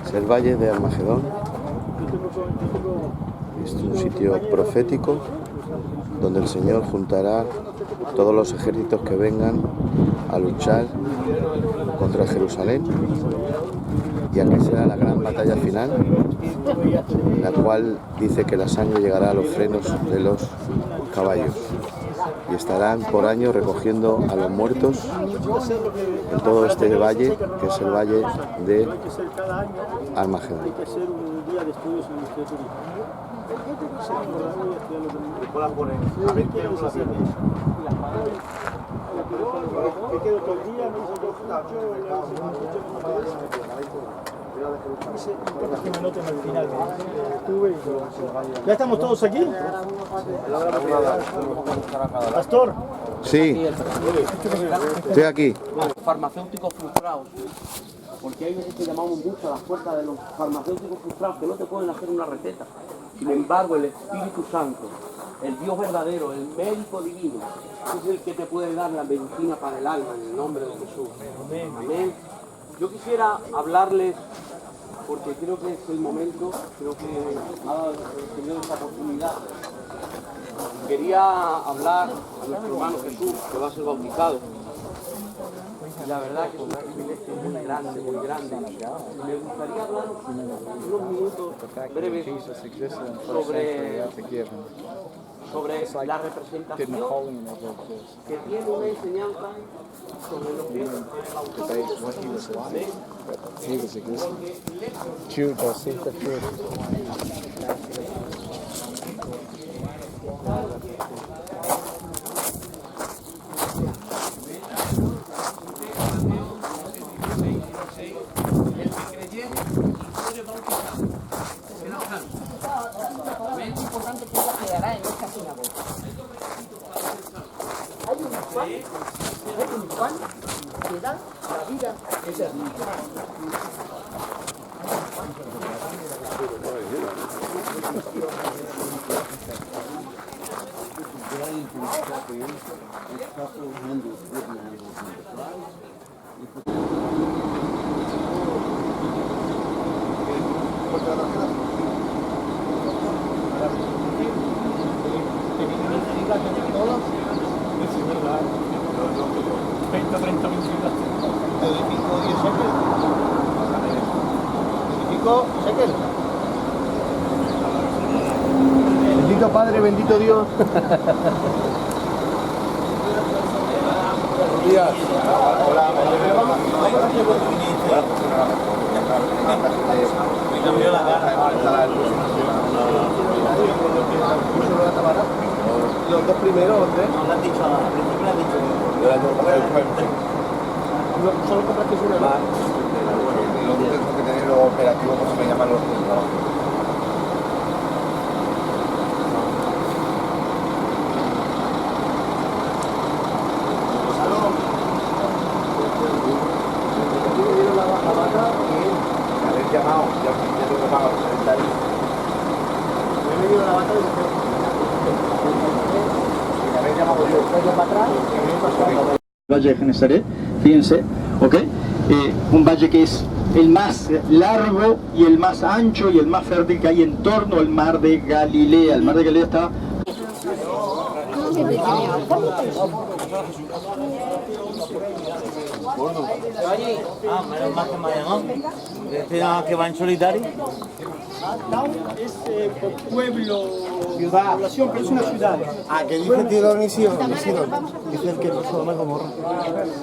Es el valle de Armagedón. Es un sitio profético donde el Señor juntará todos los ejércitos que vengan a luchar contra Jerusalén, y aquí será la gran batalla final, la cual dice que la sangre llegará a los frenos de los caballos y estarán por año recogiendo a los muertos en todo este valle, que es el valle de Armagedón. ¿Ya estamos todos aquí? Pastor. Sí, estoy aquí. Farmacéuticos frustrados, porque hay veces que llamamos mucho a las puertas de los farmacéuticos frustrados que no te pueden hacer una receta. Sin embargo, el Espíritu Santo, el Dios verdadero, el médico divino, es el que te puede dar la medicina para el alma en el nombre de Jesús. Amén. Yo quisiera hablarles, porque creo que es el momento, creo que ha dado el Señor esta oportunidad. Quería hablar a nuestro hermano Jesús, que va a ser bautizado. Y la verdad que es un privilegio muy grande, muy grande. Me gustaría hablar unos minutos breves sobre la representación que tiene una enseñanza sobre lo que es el bautismo. Es importante que ella quedará en esta sinagoga. Hay un pan que da la vida eterna. Bendito Padre, bendito Dios. Buenos días. Hola. Los dos primeros, ¿dónde? No lo has dicho, al principio lo has dicho. Yo la tengo que hacer el juego. Solo compraste una más. Y luego tengo que tener los operativos, como se me llaman los trabajos. Valle de Genesaret, fíjense, ¿ok? Un valle que es el más largo y el más ancho y el más fértil que hay en torno al mar de Galilea. El mar de Galilea está... Menos mal que me ha llamado. ¿Que va en solitario? Town es pueblo, ciudad, población, pero es una ciudad. Que dice Tío Isidro, dice el que no Sodoma y Gomorra.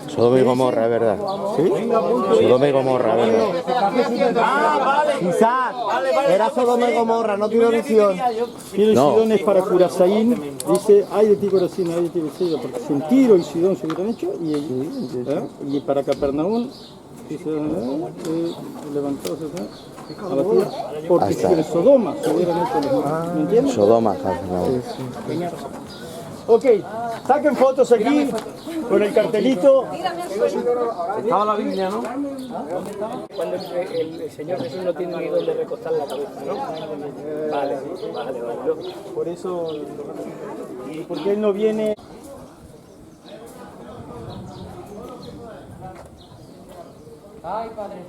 Sodoma y Gomorra, es verdad. ¿Sí? Sodoma y Gomorra, es verdad. Quizás era Sodoma y Gomorra, no Tiro y Sidón. Tiro y Sidón es para Curazaín, dice, ay de ti Corazín, ay de ti Sidón, porque si en Tiro y Sidón se hubieran hecho, y para Capernaum, dice, levantados a la tierra, porque si en Sodoma se hubieran hecho, ¿me entiendes? Sodoma, Capernaum. Ok, saquen fotos aquí con el cartelito. Estaba la Biblia, ¿no? Cuando el Señor Jesús no tiene ni dónde recostar la cabeza, ¿no? Vale. Por eso, porque Él no viene... Ay, Padre.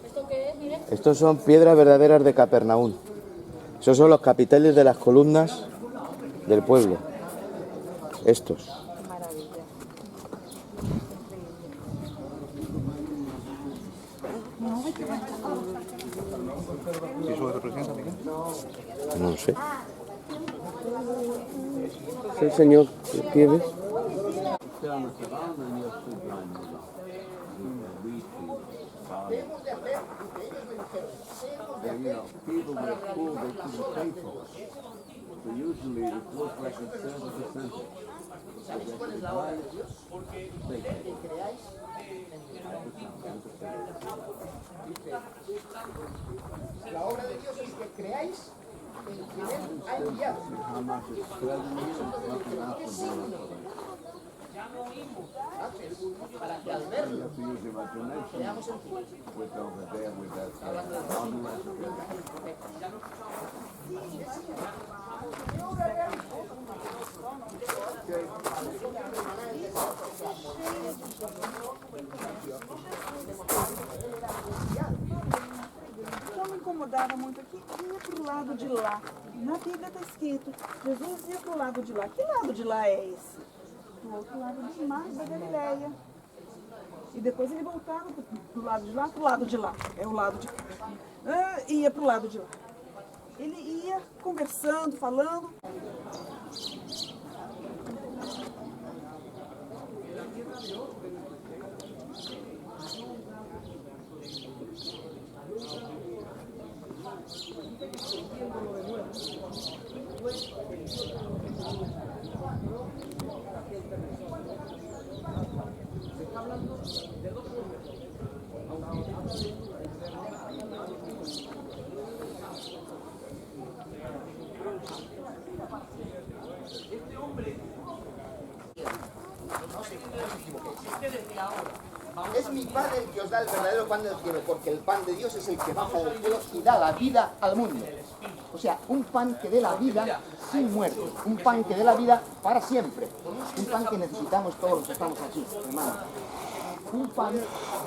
¿Esto qué es? Mire. Estos son piedras verdaderas de Capernaum. Esos son los capiteles de las columnas del pueblo. Estos. ¿Y eso representa, Miguel? No sé. Sí, señor, ¿tienes? La obra de Dios es que creáis en quien Él ha enviado. Para que al verlo creamos en ti. Não me incomodava muito aqui, ia pro lado de lá. Na Bíblia está escrito, Jesus ia pro lado de lá. Que lado de lá é esse? Do outro lado do mar da Galileia. E depois ele voltava pro lado de lá, pro lado de lá. É o lado de cá. Ia pro lado de lá. Ele ia conversando, falando. Es mi Padre el que os da el verdadero pan del cielo, porque el pan de Dios es el que baja del cielo y da la vida al mundo. O sea, un pan que dé la vida sin muerte, un pan que dé la vida para siempre, un pan que necesitamos todos los que estamos aquí, hermanos. Un pan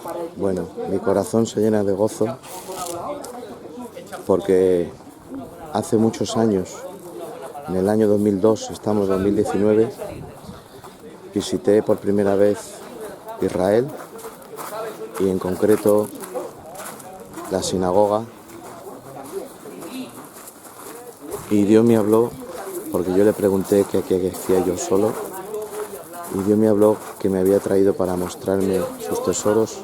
para el que Bueno, mi corazón se llena de gozo porque hace muchos años, en el año 2002, estamos en 2019, visité por primera vez Israel y en concreto la sinagoga y Dios me habló, porque yo le pregunté qué hacía yo solo, y Dios me habló que me había traído para mostrarme sus tesoros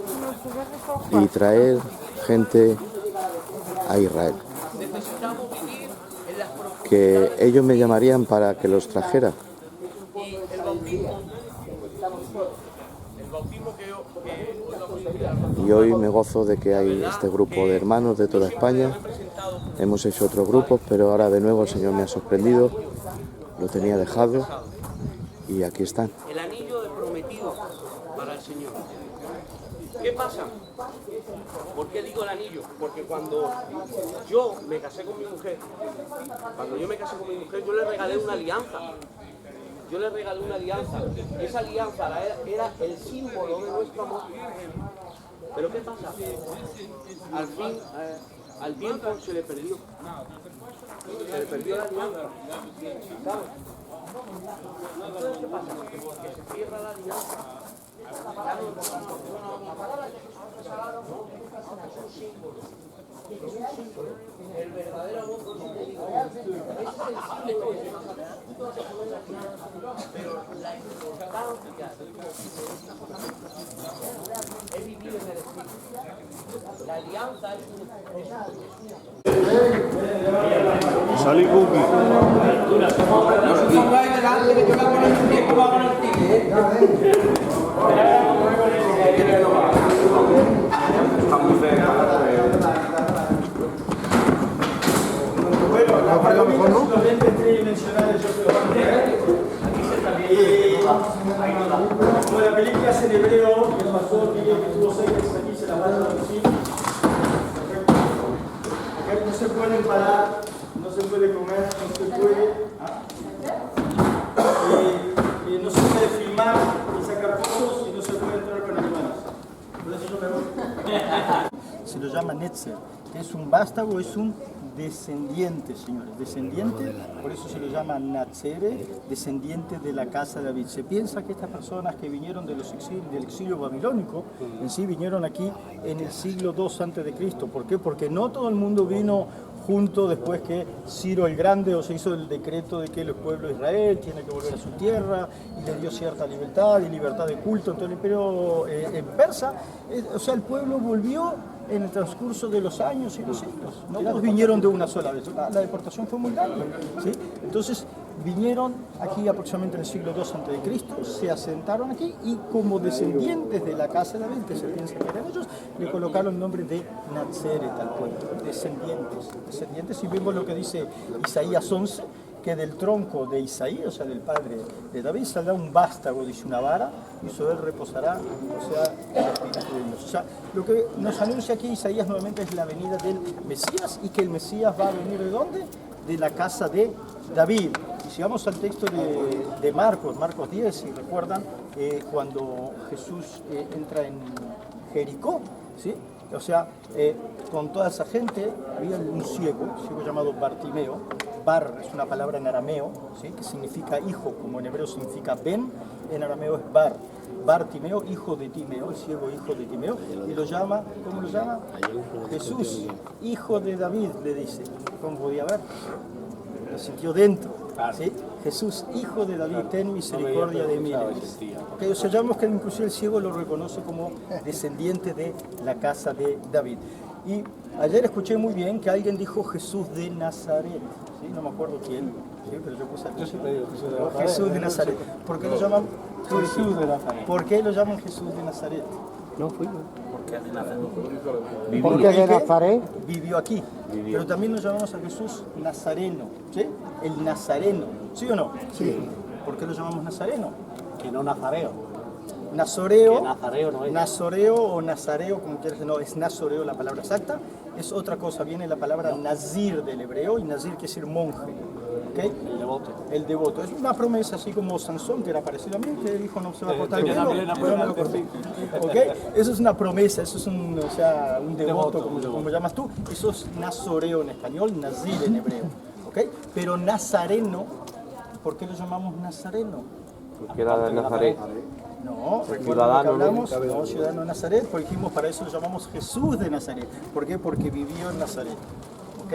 y traer gente a Israel, que ellos me llamarían para que los trajera. Y hoy me gozo de que hay este grupo de hermanos de toda España. Hemos hecho otros grupos, pero ahora de nuevo el Señor me ha sorprendido. Lo tenía dejado y aquí están. El anillo de prometido para el Señor. ¿Qué pasa? ¿Por qué digo el anillo? Porque cuando yo me casé con mi mujer, yo le regalé una alianza. Esa alianza era el símbolo de nuestro amor. Pero ¿qué pasa? Al fin, al tiempo se le perdió. Se le perdió la alianza. ¿Sabes? Entonces, ¿qué pasa? Que se cierra la alianza. El verdadero amor, te digo, pero la importancia es vivir en el Espíritu. La alianza es Salí cookie. No se pongáis delante que te va a poner un tiempo, va a poner el tigre. Bueno, la palomita son los lentes tridimensionales, yo creo. Como la película es en hebreo, el pastor diría que tuvo 6 meses aquí, se la va a traducir. Acá no se pueden parar, no se puede comer, no se puede. No se puede filmar y sacar fotos y no se puede entrar con animales. Por eso yo me voy. Se lo llama Netzer, que es un vástago, es un descendiente, señores, descendiente, por eso se lo llama Natsere, descendiente de la casa de David. Se piensa que estas personas que vinieron del exilio babilónico, en sí vinieron aquí en el siglo II a.C. ¿Por qué? Porque no todo el mundo vino junto después que Ciro el Grande se hizo el decreto de que el pueblo de Israel tiene que volver a su tierra y le dio cierta libertad y libertad de culto en todo el imperio persa. O sea, el pueblo volvió en el transcurso de los años y los siglos. No todos vinieron de una sola vez. La deportación fue muy grande, ¿sí? Entonces vinieron aquí aproximadamente en el siglo II a.C., se asentaron aquí y como descendientes de la casa de David, que se piensa que eran ellos, le colocaron el nombre de Natseret al pueblo, descendientes, y vemos lo que dice Isaías 11, que del tronco de Isaí, o sea, del padre de David, saldrá un vástago, dice, una vara, y sobre él reposará, o sea, el Espíritu de Dios. O sea, lo que nos anuncia aquí Isaías nuevamente es la venida del Mesías, y que el Mesías va a venir ¿de dónde? De la casa de David. Y si vamos al texto de Marcos 10, si recuerdan, cuando Jesús entra en Jericó, ¿sí? O sea, con toda esa gente había un ciego llamado Bartimeo. Bar es una palabra en arameo, ¿sí? Que significa hijo, como en hebreo significa ben, en arameo es bar. Bartimeo, hijo de Timeo, el ciego hijo de Timeo, y lo llama, ¿cómo lo llama? Jesús, hijo de David, le dice. ¿Cómo podía ver? Lo sintió dentro, ¿sí? Jesús, hijo de David, ten misericordia de mí. Okay, o sea, llamamos que inclusive el ciego lo reconoce como descendiente de la casa de David. Y ayer escuché muy bien que alguien dijo Jesús de Nazaret, ¿sí? No me acuerdo quién, ¿sí? Pero yo puse aquí. Jesús de Nazaret. ¿Por qué lo llaman Jesús de Nazaret? ¿Por qué lo llaman Jesús de Nazaret? No fui. Porque de Nazaret. Porque de Nazaret vivió aquí. Pero también nos llamamos a Jesús Nazareno, ¿sí? El Nazareno, ¿sí o no? Sí. ¿Por qué lo llamamos Nazareno? Que no nazareo. Nazoreo, nazareo no es. Nazoreo o nazareo, como quieras, no, es nazoreo la palabra exacta, es otra cosa, viene la palabra nazir del hebreo, y nazir quiere decir monje, ¿okay? El devoto. El devoto, es una promesa así como Sansón, que era parecido a mí, que dijo no se va a cortar el pelo, pero me lo corté, ¿okay? Eso es una promesa, eso es un, o sea, un devoto, como llamas tú, eso es nazoreo en español, nazir en hebreo, ¿okay? Pero nazareno, ¿por qué lo llamamos nazareno? Porque era de Nazaret. No, recuerda lo que ciudadano, hablamos, no, ciudadano de Nazaret, porque dijimos, para eso lo llamamos Jesús de Nazaret. ¿Por qué? Porque vivió en Nazaret. ¿Ok?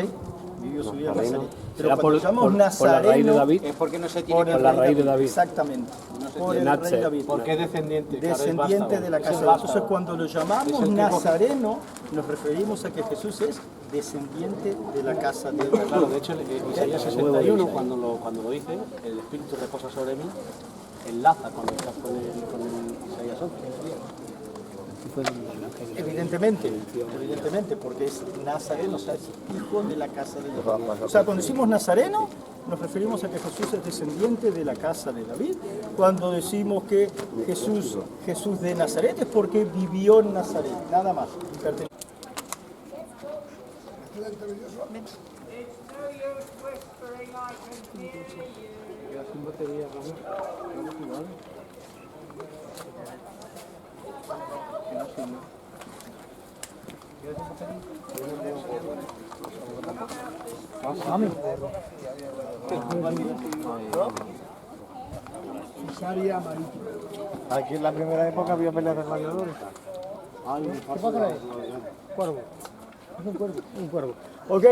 Vivió su vida en Nazaret. Pero cuando llamamos Nazareno, por la raíz de David. Es porque no se tiene por Por la raíz de David. Exactamente. Por de el Natse. rey David. Porque es descendiente. claro, es Descendiente vástago. de la Es casa el de David. vástago. Entonces, cuando lo Es llamamos el que coge. Nazareno, nos referimos a que Jesús es descendiente de la casa de David. Claro, de hecho, Isaías 61, cuando lo dice, el Espíritu reposa sobre mí, enlaza con el Isaías 11. Evidentemente, porque es nazareno, o sea, es hijo de la casa de David. O sea, cuando decimos nazareno, nos referimos a que Jesús es descendiente de la casa de David. Cuando decimos que Jesús de Nazaret es porque vivió en Nazaret, nada más. Aquí en la primera época había peleas de gladiadores. ¿Qué pasa ahí? Cuervo. Es un cuervo. Un cuervo. Ok,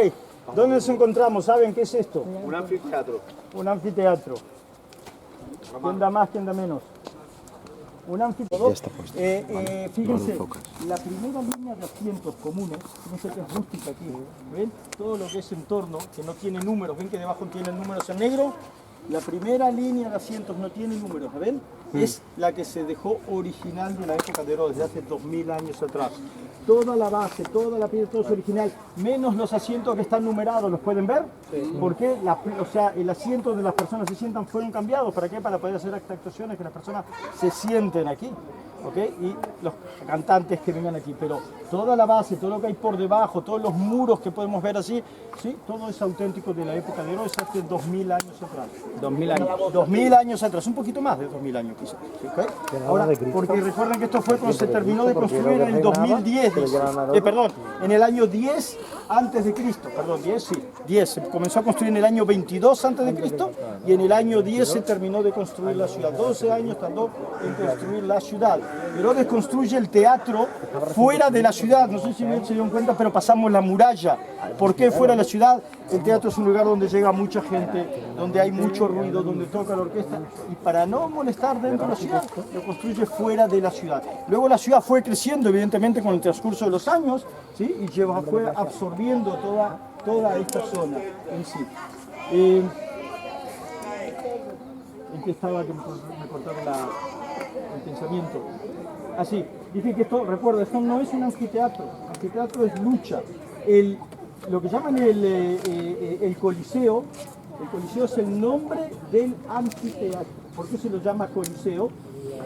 ¿dónde nos encontramos? ¿Saben qué es esto? Un anfiteatro. Un anfiteatro. ¿Quién da más, quién da menos? Un anfiteatro. Fíjense, la primera línea de asientos comunes, fíjense que es rústica aquí, ¿ven? Todo lo que es entorno, que no tiene números, ¿ven que debajo tienen números en negro? La primera línea de asientos no tiene números, ¿ven? Es la que se dejó original de la época de Herodes, de hace 2000 años atrás. Toda la base, toda la piedra, todo es original, menos los asientos que están numerados, ¿los pueden ver? Porque el asiento de las personas se sientan fueron cambiados, ¿para qué? Para poder hacer actuaciones que las personas se sienten aquí, ¿ok? Y los cantantes que vengan aquí, pero toda la base, todo lo que hay por debajo, todos los muros que podemos ver así, ¿sí? Todo es auténtico de la época de Herodes, hace 2000 años atrás. 2000 años. 2000 años atrás, un poquito más de 2000 años quizás. ¿Okay? Ahora, porque recuerden que esto fue cuando se terminó de construir en el 2010, perdón, en el año 10 antes de Cristo, perdón, 10 sí, 10, se comenzó a construir en el año 22 antes de Cristo y en el año 10 se terminó de construir la ciudad, 12 años tardó en construir la ciudad. Herodes construye el teatro fuera de la ciudad, no sé si bien se dieron cuenta, pero pasamos la muralla. ¿Por qué fuera de la ciudad? El teatro es un lugar donde llega mucha gente, donde hay mucho ruido, donde toca la orquesta, y para no molestar dentro de la ciudad, lo construye fuera de la ciudad. Luego la ciudad fue creciendo, evidentemente, con el transcurso de los años, ¿sí? Y fue absorbiendo toda esta zona en sí. ¿En qué estaba que me cortaron el pensamiento? Así, dije que esto, recuerda, esto no es un anfiteatro, anfiteatro es lucha. Lo que llaman el Coliseo es el nombre del anfiteatro. ¿Por qué se lo llama Coliseo?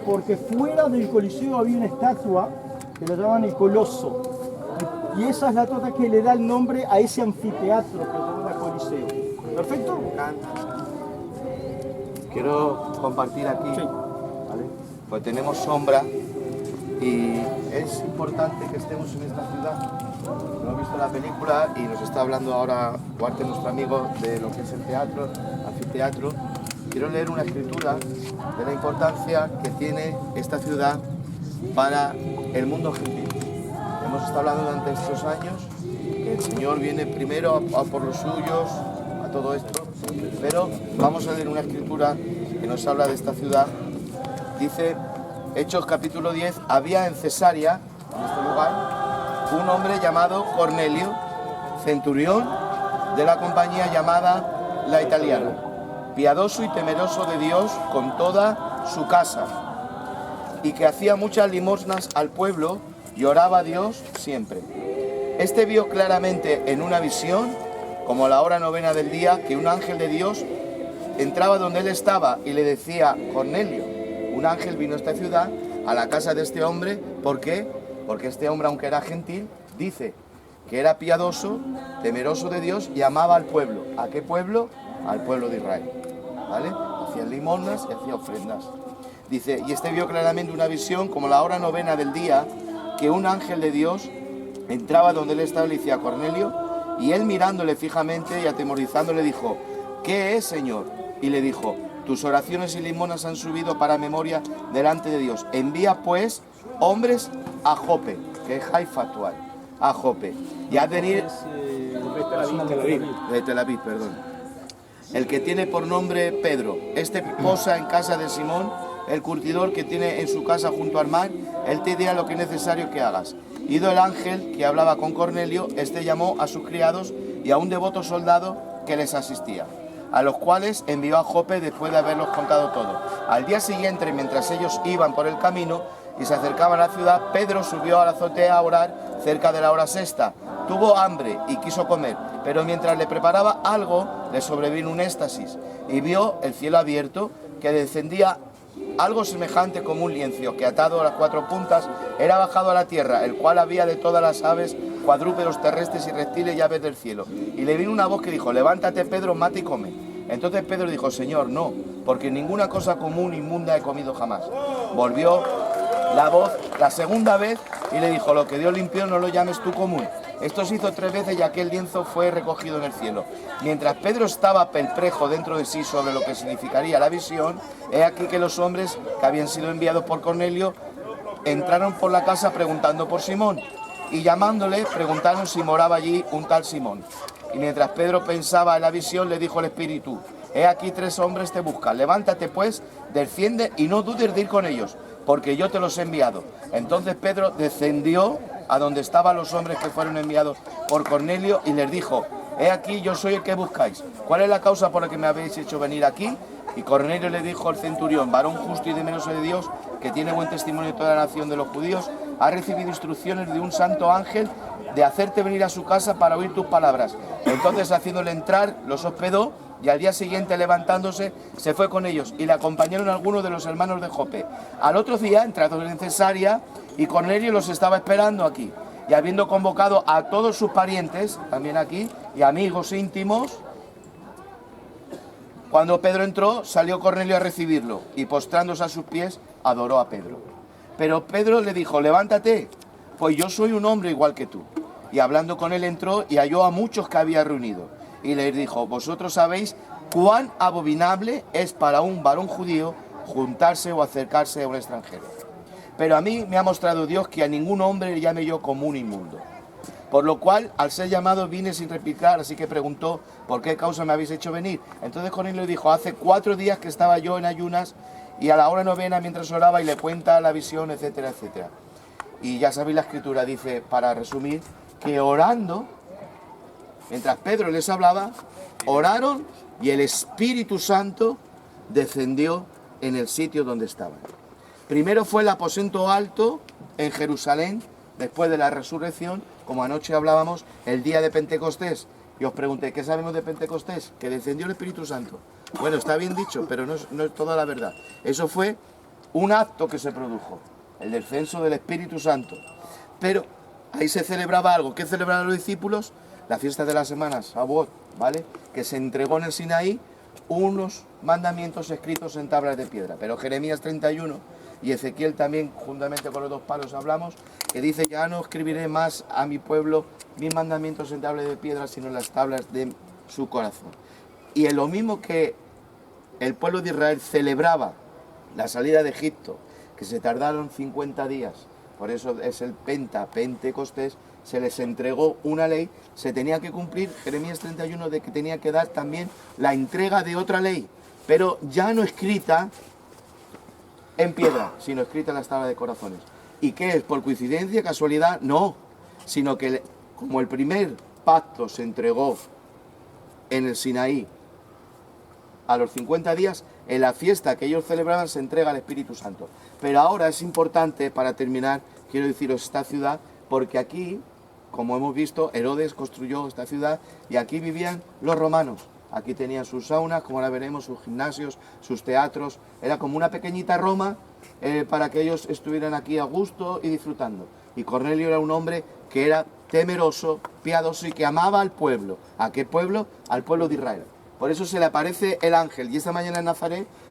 Porque fuera del Coliseo había una estatua que la llaman el Coloso. Y esa es la estatua que le da el nombre a ese anfiteatro que se llama Coliseo. ¿Perfecto? Quiero compartir aquí, ¿vale? Pues tenemos sombra y es importante que estemos en esta ciudad. Lo hemos visto en la película y nos está hablando ahora Duarte, nuestro amigo, de lo que es el teatro, anfiteatro. Quiero leer una escritura de la importancia que tiene esta ciudad para el mundo gentil. Hemos estado hablando durante estos años que el Señor viene primero a por los suyos, a todo esto, pero vamos a leer una escritura que nos habla de esta ciudad. Dice, Hechos capítulo 10, había en Cesarea, en este lugar, un hombre llamado Cornelio, centurión de la compañía llamada La Italiana, piadoso y temeroso de Dios con toda su casa, y que hacía muchas limosnas al pueblo y oraba a Dios siempre. Este vio claramente en una visión, como a la hora novena del día, que un ángel de Dios entraba donde él estaba y le decía, Cornelio. Un ángel vino a esta ciudad, a la casa de este hombre. ¿Por qué? Porque este hombre, aunque era gentil, dice que era piadoso, temeroso de Dios y amaba al pueblo. ¿A qué pueblo? Al pueblo de Israel. ¿Vale? Hacía limosnas y hacía ofrendas. Dice, y este vio claramente una visión, como la hora novena del día, que un ángel de Dios entraba donde él estaba y le decía, Cornelio, y él mirándole fijamente y atemorizándole dijo, ¿qué es, Señor? Y le dijo, tus oraciones y limonas han subido para memoria delante de Dios. Envía pues hombres a Jope, que es Haifa actual, a Jope, y haz venir de Tel Aviv, perdón. El que tiene por nombre Pedro, este posa en casa de Simón, el curtidor que tiene en su casa junto al mar, él te dirá lo que es necesario que hagas. Ido el ángel que hablaba con Cornelio, este llamó a sus criados y a un devoto soldado que les asistía, a los cuales envió a Jope después de haberlos contado todo. Al día siguiente, mientras ellos iban por el camino y se acercaban a la ciudad, Pedro subió a la azotea a orar cerca de la hora sexta. Tuvo hambre y quiso comer, pero mientras le preparaba algo, le sobrevino un éxtasis y vio el cielo abierto, que descendía algo semejante como un lienzo, que atado a las cuatro puntas era bajado a la tierra, el cual había de todas las aves, cuadrúpedos terrestres y reptiles y aves del cielo. Y le vino una voz que dijo: levántate, Pedro, mata y come. Entonces Pedro dijo: Señor, no, porque ninguna cosa común inmunda he comido jamás. Volvió la voz la segunda vez y le dijo: lo que Dios limpió no lo llames tú común. Esto se hizo 3 veces y aquel lienzo fue recogido en el cielo. Mientras Pedro estaba perplejo dentro de sí sobre lo que significaría la visión, he aquí que los hombres que habían sido enviados por Cornelio entraron por la casa preguntando por Simón, y llamándole preguntaron si moraba allí un tal Simón. Y mientras Pedro pensaba en la visión, le dijo el Espíritu: he aquí 3 hombres te buscan, levántate pues, desciende y no dudes de ir con ellos, porque yo te los he enviado. Entonces Pedro descendió a donde estaban los hombres que fueron enviados por Cornelio y les dijo: he aquí, yo soy el que buscáis. ¿Cuál es la causa por la que me habéis hecho venir aquí? Y Cornelio le dijo al centurión: varón justo y temeroso de Dios, que tiene buen testimonio de toda la nación de los judíos, ha recibido instrucciones de un santo ángel de hacerte venir a su casa para oír tus palabras. Entonces, haciéndole entrar, los hospedó, y al día siguiente, levantándose, se fue con ellos, y le acompañaron algunos de los hermanos de Jope. Al otro día, entraron en Cesarea, y Cornelio los estaba esperando aquí. Y habiendo convocado a todos sus parientes, también aquí, y amigos íntimos, cuando Pedro entró, salió Cornelio a recibirlo, y postrándose a sus pies, adoró a Pedro. Pero Pedro le dijo: levántate, pues yo soy un hombre igual que tú. Y hablando con él entró y halló a muchos que había reunido. Y les dijo: vosotros sabéis cuán abominable es para un varón judío juntarse o acercarse a un extranjero. Pero a mí me ha mostrado Dios que a ningún hombre le llame yo común inmundo. Por lo cual, al ser llamado, vine sin replicar, así que preguntó: ¿por qué causa me habéis hecho venir? Entonces Cornelio dijo: hace 4 días que estaba yo en ayunas y a la hora novena mientras oraba, y le cuenta la visión, etcétera, etcétera. Y ya sabéis la escritura, dice, para resumir, que orando, mientras Pedro les hablaba, oraron y el Espíritu Santo descendió en el sitio donde estaban. Primero fue el aposento alto en Jerusalén, después de la resurrección, como anoche hablábamos, el día de Pentecostés. Y os pregunté: ¿qué sabemos de Pentecostés? Que descendió el Espíritu Santo. Bueno, está bien dicho, pero no es toda la verdad. Eso fue un acto que se produjo, el descenso del Espíritu Santo. Pero ahí se celebraba algo. ¿Qué celebraban los discípulos? La fiesta de las semanas, Shavuot, ¿vale? Que se entregó en el Sinaí unos mandamientos escritos en tablas de piedra. Pero Jeremías 31 y Ezequiel también, juntamente con los 2 palos, hablamos, que dice: ya no escribiré más a mi pueblo mis mandamientos en tablas de piedra, sino en las tablas de su corazón. Y en lo mismo que el pueblo de Israel celebraba la salida de Egipto, que se tardaron 50 días, por eso es el Pentecostés, se les entregó una ley, se tenía que cumplir Jeremías 31 de que tenía que dar también la entrega de otra ley, pero ya no escrita en piedra, sino escrita en las tablas de corazones. ¿Y qué es? ¿Por coincidencia, casualidad? No, sino que como el primer pacto se entregó en el Sinaí a los 50 días, en la fiesta que ellos celebraban se entrega al Espíritu Santo. Pero ahora es importante, para terminar, quiero deciros esta ciudad, porque aquí, como hemos visto, Herodes construyó esta ciudad y aquí vivían los romanos. Aquí tenían sus saunas, como ahora veremos, sus gimnasios, sus teatros. Era como una pequeñita Roma para que ellos estuvieran aquí a gusto y disfrutando. Y Cornelio era un hombre que era temeroso, piadoso y que amaba al pueblo. ¿A qué pueblo? Al pueblo de Israel. Por eso se le aparece el ángel. Y esta mañana en Nazaret